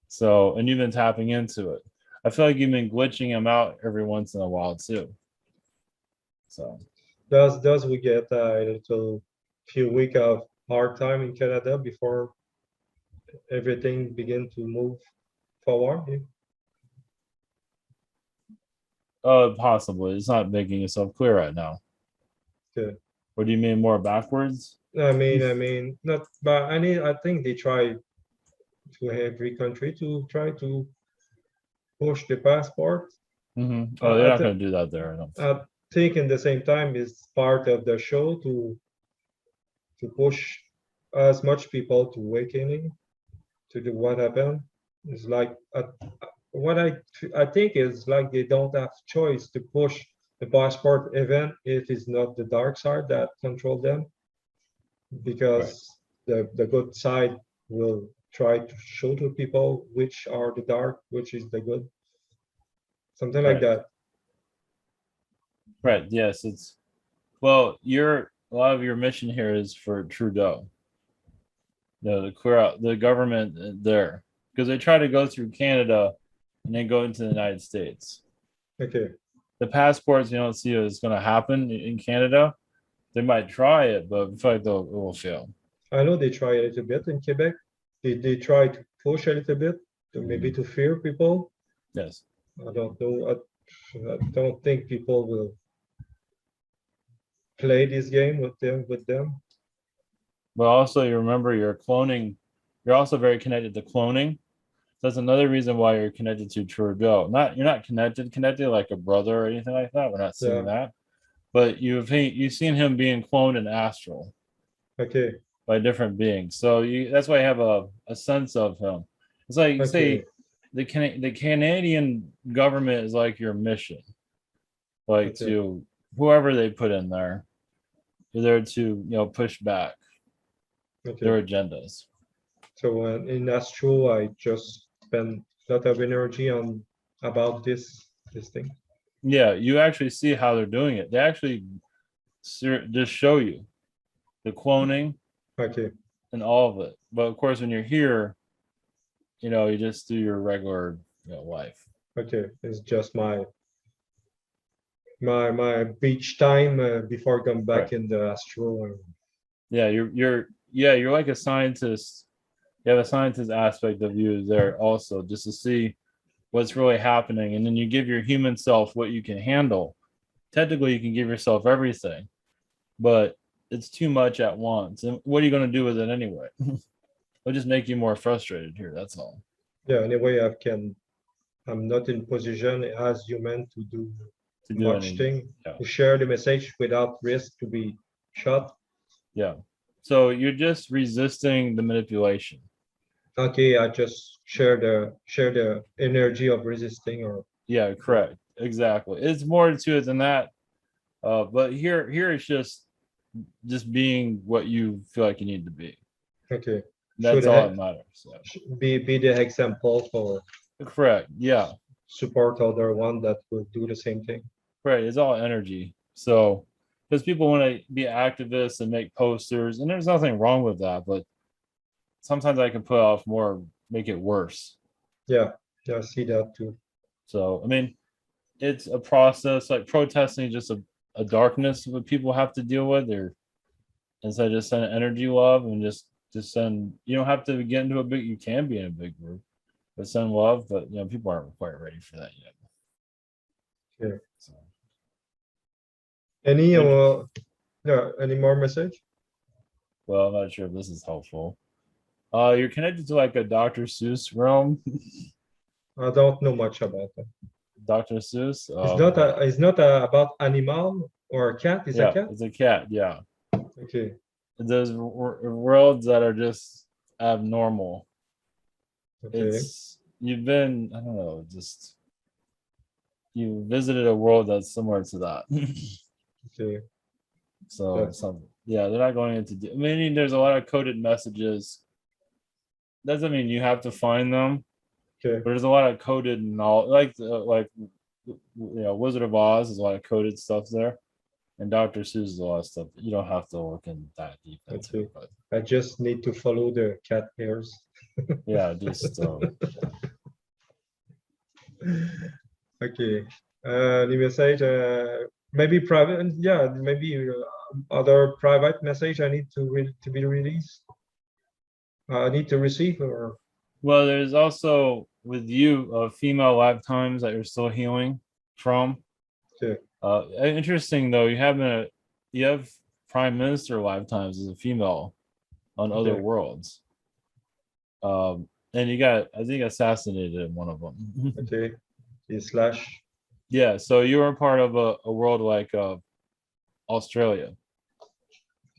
So, and you've been tapping into it. I feel like you've been glitching him out every once in a while too. So, Does we get a little few week of hard time in Canada before everything begin to move forward? possibly it's not making itself clear right now. Good. What do you mean more backwards? I mean, not, but I think they try to every country to try to push the passport. Oh, they're I, not th going to do that there. I don't. I think in the same time is part of the show to push as much people to awakening to the what happened. It's like what I think is like they don't have choice to push the passport event if it's not the dark side that control them, Right. because the good side will try to show to people which are the dark, which is the good, something like Right. that. Right. Yes. It's well. Your a lot of your mission here is for Trudeau. To clear out the government there because they try to go through Canada and then go into the United States. Okay. The passports you don't see is going to happen in Canada. They might try it, but I feel like it will fail. I know they try a little bit in Quebec. They try to push a little bit to maybe to fear people. Yes. I don't know. I don't think people will play this game with them. But also, you remember you're cloning. You're also very connected to cloning. So that's another reason why you're connected to Trudeau. Not you're not connected like a brother or anything like that. We're not seeing Yeah. that. But you've seen him being cloned in astral Okay. by different beings. So that's why I have a sense of him. It's like you Okay. say the Canadian government is like your mission, like Okay. to whoever they put in there, they're there to push back Okay. their agendas. So in Astro, I just spend a lot of energy on about this thing. Yeah, you actually see how they're doing it. They actually just show you the cloning Okay, and all of it. But of course, when you're here, you just do your regular life. okay. It's just my beach time before going back Right. in the astral. Yeah, you're like a scientist. You have a scientist aspect of you there also, just to see what's really happening, and then you give your human self what you can handle. Technically, you can give yourself everything, but it's too much at once. And what are you going to do with it anyway? It'll just make you more frustrated here. That's all. Yeah, anyway, I'm not in position as human to do To do much any, thing, yeah, to share the message without risk to be shot. yeah. So you're just resisting the manipulation. Okay, I just share the energy of resisting or Yeah, correct. Exactly. It's more to it than that. But here it's just being what you feel like you need to be. okay. Should That's all that matters. So. be the example for Correct. Yeah. support other one that will do the same thing. Right. It's all energy. So because people want to be activists and make posters, and there's nothing wrong with that, but sometimes I can put off more, make it worse. Yeah, yeah, I see that too. So I mean, it's a process. Like protesting is just a darkness that people have to deal with. Or instead of just send energy love and just send. You don't have to get into a big. You can be in a big group, but send love. But people aren't quite ready for that yet. Yeah. So Any it, yeah, any more message? well, I'm not sure if this is helpful. You're connected to like a Dr. Seuss realm. I don't know much about that. Dr. Seuss. It's not about animal or a cat. It's a Yeah, cat. it's a cat. Yeah, Okay, those worlds that are just abnormal. okay, It's you've been, I don't know, just you visited a world that's similar to that. okay. So That's some, yeah, they're not going into. I mean, there's a lot of coded messages. Doesn't mean you have to find them, okay. but there's a lot of coded knowledge, like Wizard of Oz. There's a lot of coded stuff there, and Doctor Seuss is a lot of stuff. You don't have to look in that deep into, Okay. but I just need to follow the cat hairs. yeah, just Okay. The message, maybe private, yeah, maybe other private message I need to be released. I need to receive or well, there's also with you female lifetimes that you're still healing from. okay, Interesting though, you have prime minister lifetimes as a female on other okay, worlds, and you got I think assassinated in one of them. okay. Slash. Yeah, so you were part of a world like Australia.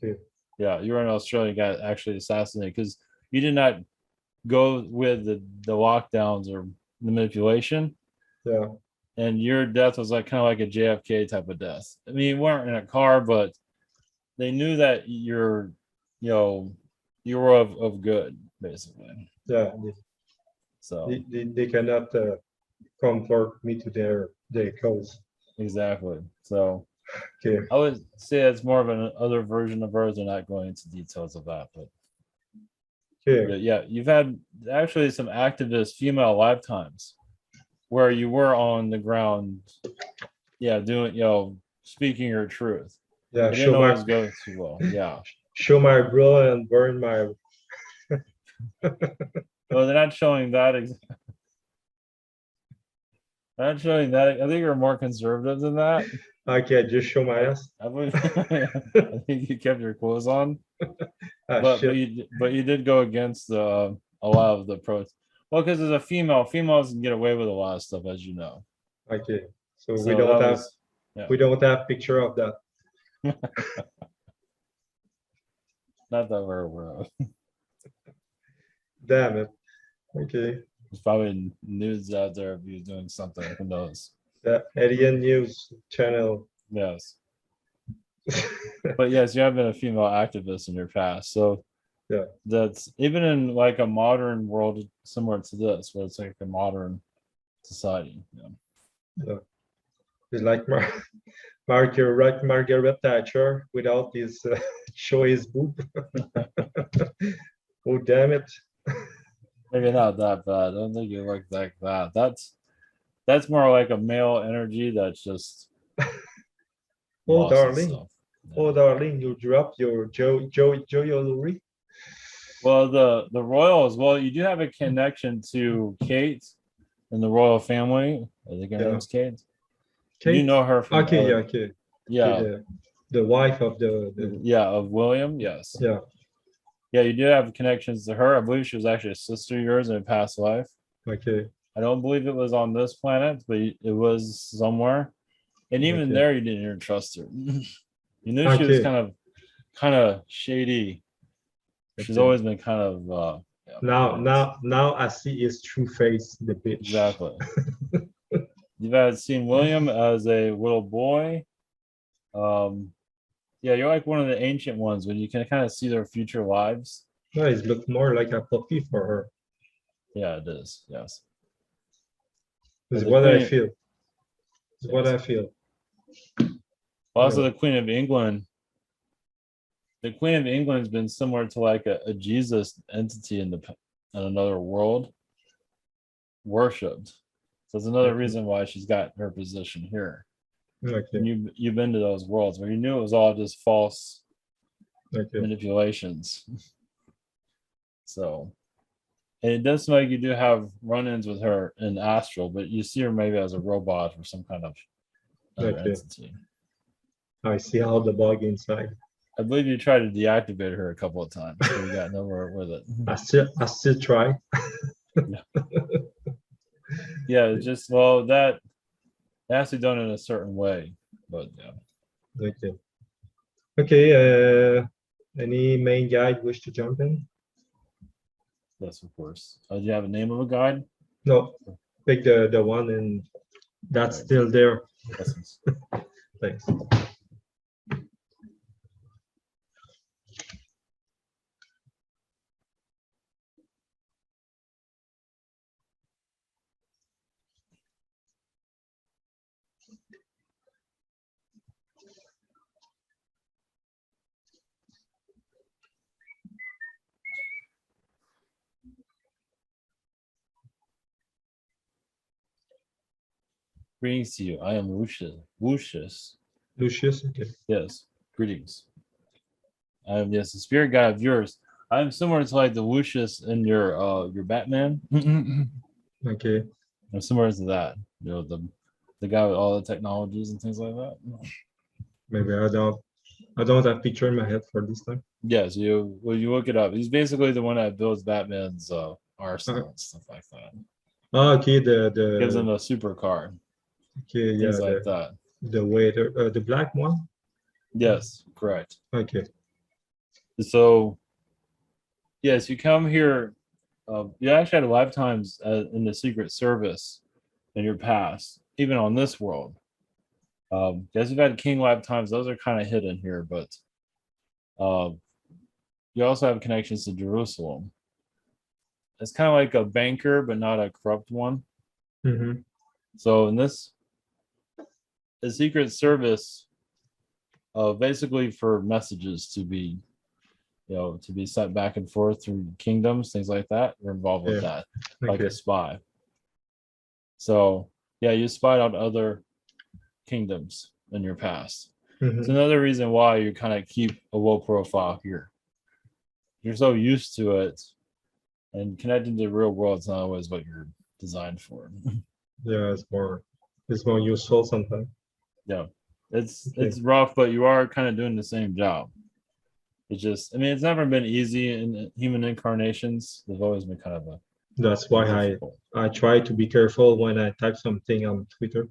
Okay, Yeah, you were in Australia, got actually assassinated because you did not go with the lockdowns or the manipulation, yeah, and your death was like kind of like a JFK type of death. I mean, you weren't in a car, but they knew that you know, you were of good, basically. yeah. So They cannot convert me to their cause. exactly. So Okay, I would say it's more of an other version of hers. They're not going into details of that, okay, but yeah, you've had actually some activist female lifetimes where you were on the ground, yeah, doing speaking your truth. yeah. It didn't always go too well. Yeah. Show my bro and burn my. Well, they're not showing that. They're not showing that. I think you're more conservative than that. Okay, just show my ass. I believe. I think you kept your clothes on, Ah, but shit. you did go against a lot of the pros. Well, because as a female, females can get away with a lot of stuff, as you know. Okay, so we So don't that have was, yeah, we don't have picture of that. not that we're aware of. Damn it. Okay. There's probably news out there of you doing something. Who knows? The Alien News channel. Yes, but yes, you have been a female activist in your past, so Yeah. that's even in like a modern world similar to this, where it's like a modern society. Yeah. It's like Margaret Thatcher without his show his boob. Oh damn it! Maybe not that bad. I don't think it looked like that. That's more like a male energy that's just Oh lost darling, itself. Yeah. oh darling, you dropped your Joy. Well, the royals. Well, you do have a connection to Kate and the royal family. I think her Yeah, name's Kate. You do Kate. know her from Okay, yeah, other. okay, okay. Yeah, The wife of the yeah, of William. Yes. yeah. Yeah, you do have connections to her. I believe she was actually a sister of yours in a past life. Okay, I don't believe it was on this planet, but it was somewhere. And even okay, there, you didn't even trust her. You knew she was okay, kind of shady. She's okay. always been kind of yeah, Now, anyways. now I see his true face, the bitch. Exactly. You've had seen William as a little boy. Um, yeah, you're like one of the ancient ones when you can kind of see their future lives. No, it looked more like a puppy for her. Yeah, it is. Yes. Is And the what I queen, feel. Is what yes. I feel. Also, Yeah. the Queen of England. The Queen of England has been similar to like a Jesus entity in another world, worshipped. So it's another Okay. reason why she's got her position here. Okay. And you've been to those worlds where you knew it was all just false Okay. manipulations. So, and it does seem like you do have run-ins with her in astral, but you see her maybe as a robot or some kind of other Okay. entity. I see how the bug inside. I believe you tried to deactivate her a couple of times, but you got nowhere with it. I still try. Yeah, yeah. It's just well that has to be done in a certain way, but yeah, Okay. Okay. Any main guide wish to jump in? yes, of course. Do you have a name of a guide? No. Pick the one and that's Right. still there. Yes. Thanks. Greetings to you. I am Lucius. Lucius. Lucius. Okay. Yes. Greetings. I am yes, the spirit guide of yours. I am similar to like the Lucius in your Batman. Okay. I'm similar to that. You know, the guy with all the technologies and things like that. Maybe I don't have picture in my head for this time. Yes, you look it up. He's basically the one that builds Batman's Uh, arsenal and stuff like that. okay, Gives him a supercar, okay, things yeah, like that. the waiter, the black one. Yes, correct. Okay. So yes, you come here. You actually had lifetimes in the Secret Service in your past, even on this world. As you've had King lifetimes, those are kind of hidden here, but uh, you also have connections to Jerusalem. It's kind of like a banker, but not a corrupt one. Mm-hmm. So in this, the Secret Service, basically for messages to be, to be sent back and forth through kingdoms, things like that. You're involved with Yeah. that, like Okay. a spy. So yeah, you spied on other kingdoms in your past. It's Mm-hmm. another reason why you kind of keep a low profile here. You're so used to it, and connecting to the real world is not always what you're designed for. Yeah, it's more useful sometimes. Yeah, Okay. it's rough, but you are kind of doing the same job. It's just, I mean, it's never been easy in human incarnations. There's always been kind of That's a why difficult. I try to be careful when I type something on Twitter.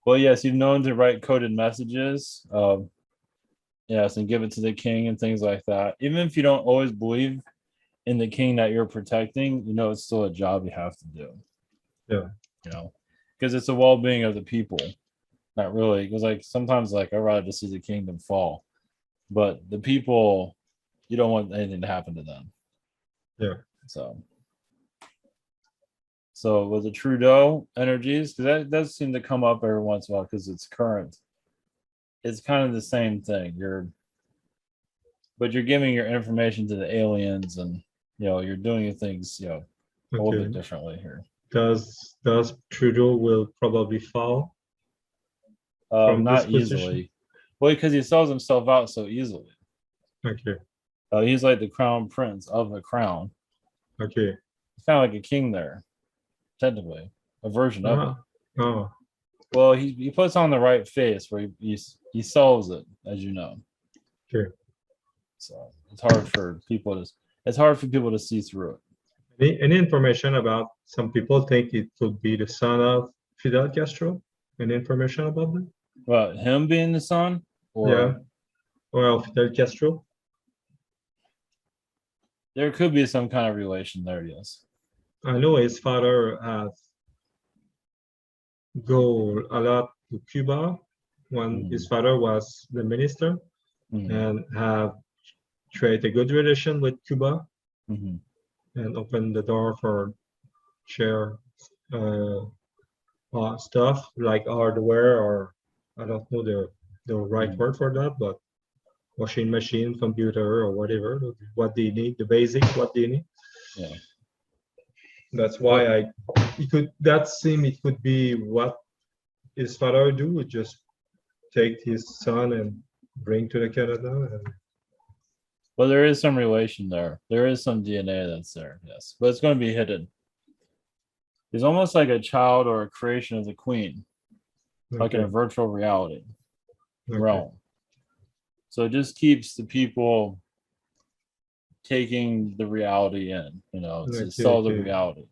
Well, yes, you've known to write coded messages. Yes, and give it to the king and things like that. Even if you don't always believe in the king that you're protecting, it's still a job you have to do. Yeah. You know, because it's the well-being of the people. Not really, because like sometimes like I'd rather just see the kingdom fall, but the people, you don't want anything to happen to them. Yeah. So So with the Trudeau energies, because that does seem to come up every once in a while because it's current. It's kind of the same thing. But you're giving your information to the aliens, and you're doing things a little bit Okay. differently here. Does Trudeau will probably fall from this Not position? easily. Well, because he sells himself out so easily. Okay. He's like the crown prince of the crown. Okay. He's kind of like a king there, technically, a version of it. Oh. Well, he puts on the right face where he sells it, as you know. Okay. So it's hard for people to see through it. Any information about some people think it could be the son of Fidel Castro? Any information about that? But him being the son, Yeah. or Well, Fidel Castro. there could be some kind of relation there, yes. I know his father has go a lot to Cuba when his Mhm. father was the minister Mhm. and have created a good relation with Cuba Mhm. and opened the door for share uh, stuff like hardware or I don't know the right Mhm. word for that, but washing machine, computer, or whatever, what they need, the basics, what they need. Yeah. That's But why it could, that seem it could be what his father do, would just take his son and bring to the Canada. And, there is some relation there. There is some DNA that's there, yes. But it's going to be hidden. He's almost like a child or a creation of the queen, like in okay, a virtual reality okay, realm. So it just keeps the people taking the reality in, to okay, sell the okay, reality.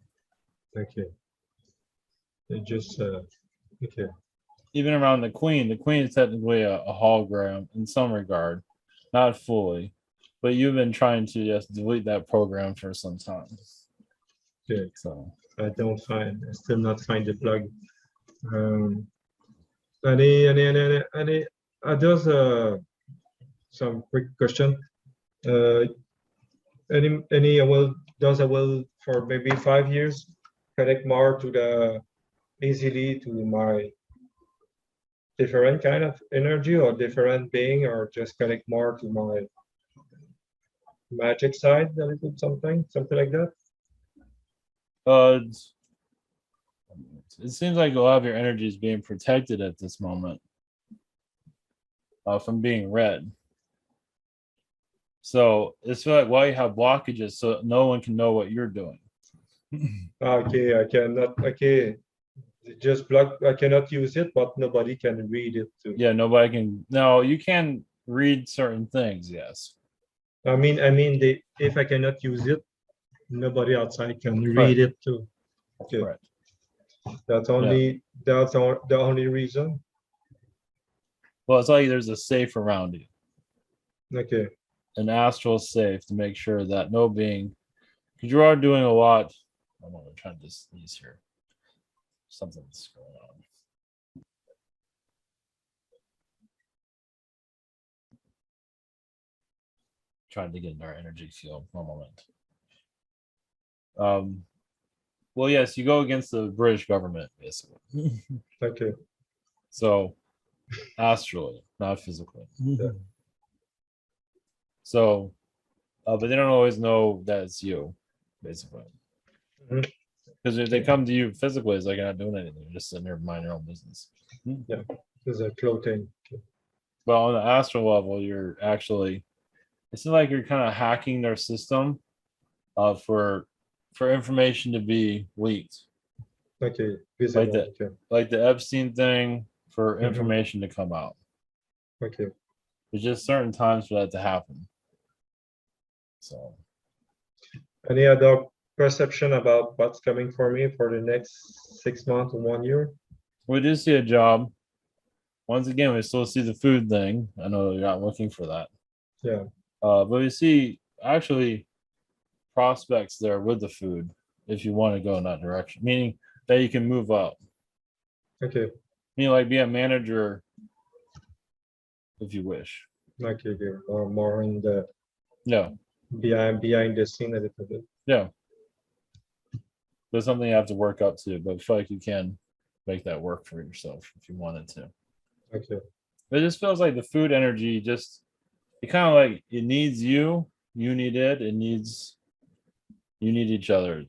okay. It just, okay, Even around the queen is technically a hologram in some regard, not fully, but you've been trying to just delete that program for some time. okay. So I still not find the plug. Um, any, just some quick question. Uh, any, I will, does I will for maybe 5 years connect more to the easily to my different kind of energy or different being or just connect more to my magic side a little something like that. uh, it seems like a lot of your energy is being protected at this moment from being read. So it's like why you have blockages so no one can know what you're doing. Okay, I cannot, okay, just block, I cannot use it, but nobody can read it too. Yeah, nobody can. No, you can read certain things. Yes, If I cannot use it, nobody outside can right, read it too. Okay, right. Yeah. the only reason. Well, it's like there's a safe around you, Okay, an astral safe to make sure that no being, because you are doing a lot. I'm going to try to sneeze here. Something's going on. Trying to get in our energy field. One moment. Um, well, yes, you go against the British government, basically. okay, So astrally, not physically. yeah. So, but they don't always know that it's you, basically. Mhm. Because if they Okay. come to you physically, it's like you're not doing anything. You're just sitting there minding your own business. Yeah, there's a clothing. Okay. But on the astral level, you're actually, it's like you're kind of hacking their system for information to be leaked. Okay, Like visible. the Okay. like the Epstein thing for Mhm. information to come out. Okay. There's just certain times for that to happen. So Any other perception about what's coming for me for the next 6 months or 1 year? we do see a job. Once again, we still see the food thing. I know you're not looking for that. Yeah. But we see actually prospects there with the food if you want to go in that direction, meaning that you can move up. Okay. Meaning like be a manager if you wish. Okay. Good. Or more in the Yeah. behind the scene a little bit. Yeah. There's something you have to work up to, but I feel like you can make that work for yourself if you wanted to. Okay. But it just feels like the food energy just it kind of like it needs you, you need it, it needs you need each other.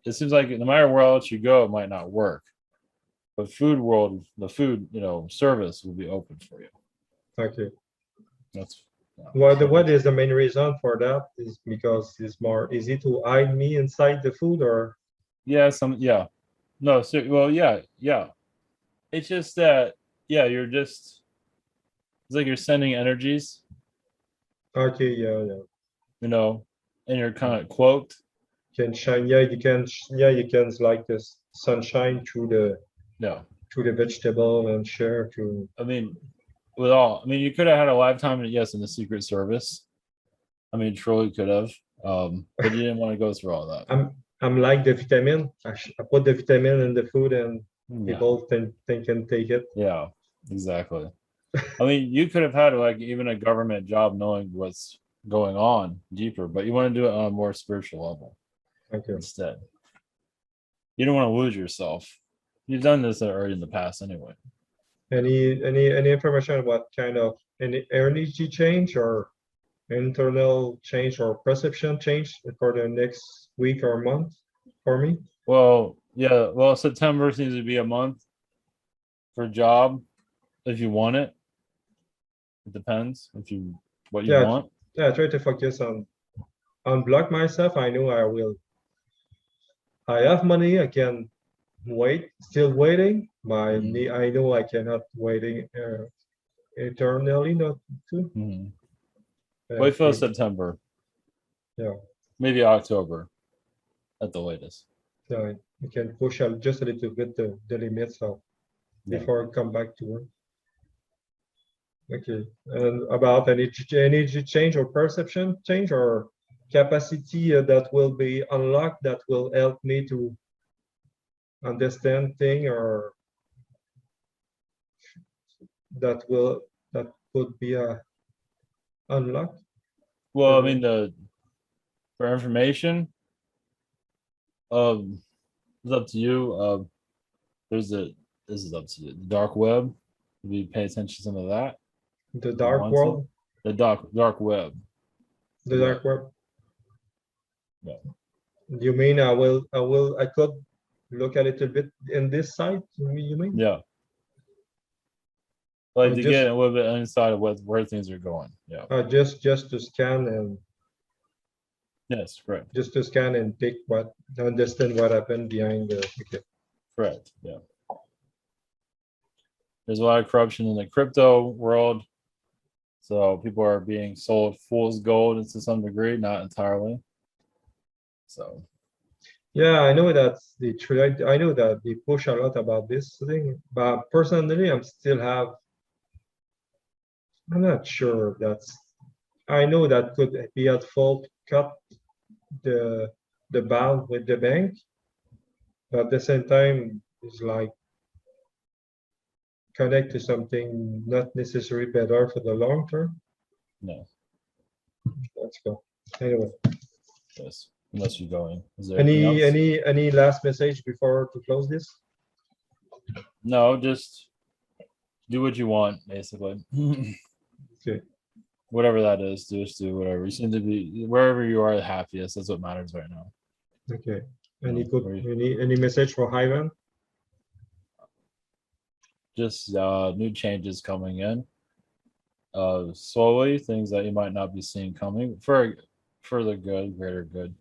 It seems like no matter where else you go, it might not work. But food world, the food, service will be open for you. Okay. That's What is the main reason for that? Is because it's more easy to hide me inside the food, or yeah. No, so well, yeah. It's just that you're just it's like you're sending energies, okay, yeah. you know, and you're Yeah. kind of cloaked. Can shine, yeah, you can like this sunshine No. through the vegetable and share to. I mean, you could have had a lifetime, yes, in the Secret Service. I mean, truly could have. But you didn't want to go through all that. I'm like the vitamin. I put the vitamin in the food and Yeah. people think can take it. Yeah, exactly. I mean, you could have had like even a government job knowing what's going on deeper, but you want to do it on a more spiritual level Okay. instead. You don't want to lose yourself. You've done this already in the past anyway. Any information about kind of any energy change or internal change or perception change for the next week or month for me? Well, yeah, well, September seems to be a month for job if you want it. It depends if you what you Yeah, want. yeah. I try to focus on unblock myself. I know I will. I have money. I can wait. Still waiting. I know I cannot waiting eternally. Not to. Mm-hmm. I Wait for feel. September, Yeah. maybe October at the latest. Yeah. I can push out just a little bit the limits of Yeah. before I come back to work. Okay. And about energy change or perception change or capacity that will be unlocked that will help me to understand thing or that could be unlocked. Well, I Uh, mean, the for information, it's up to you. There's a this is up to you. The dark web. If you pay attention to some of that, the if you dark want to. world, The dark web. the dark web. Yeah. You mean I could look a little bit in this side? You mean? Yeah. Like Or to get just a little bit inside of where things are going. Yeah. just to scan and Yes, correct. just to scan and pick what understand what happened behind the. Okay. Correct. Yeah. There's a lot of corruption in the crypto world. So people are being sold fool's gold to some degree, not entirely. So Yeah, I know that I know that they push a lot about this thing, but personally, I'm not sure that's. I know that could be at fault cut the bound with the bank, but at the same time, it's like connect to something not necessarily better for the long term. no, Let's go. Anyway, yes. Unless you're going. Is there anything else? any last message before to close this? No, just do what you want, basically. Okay. Whatever that is, just do whatever. You seem to be wherever you are the happiest. That's what matters right now. Okay. You know, Any message for Ivan? just new changes coming in. Slowly, things that you might not be seeing coming for the good, greater good.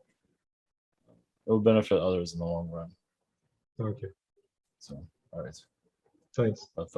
It will benefit others in the long run. Okay. So, all right. Thanks. That's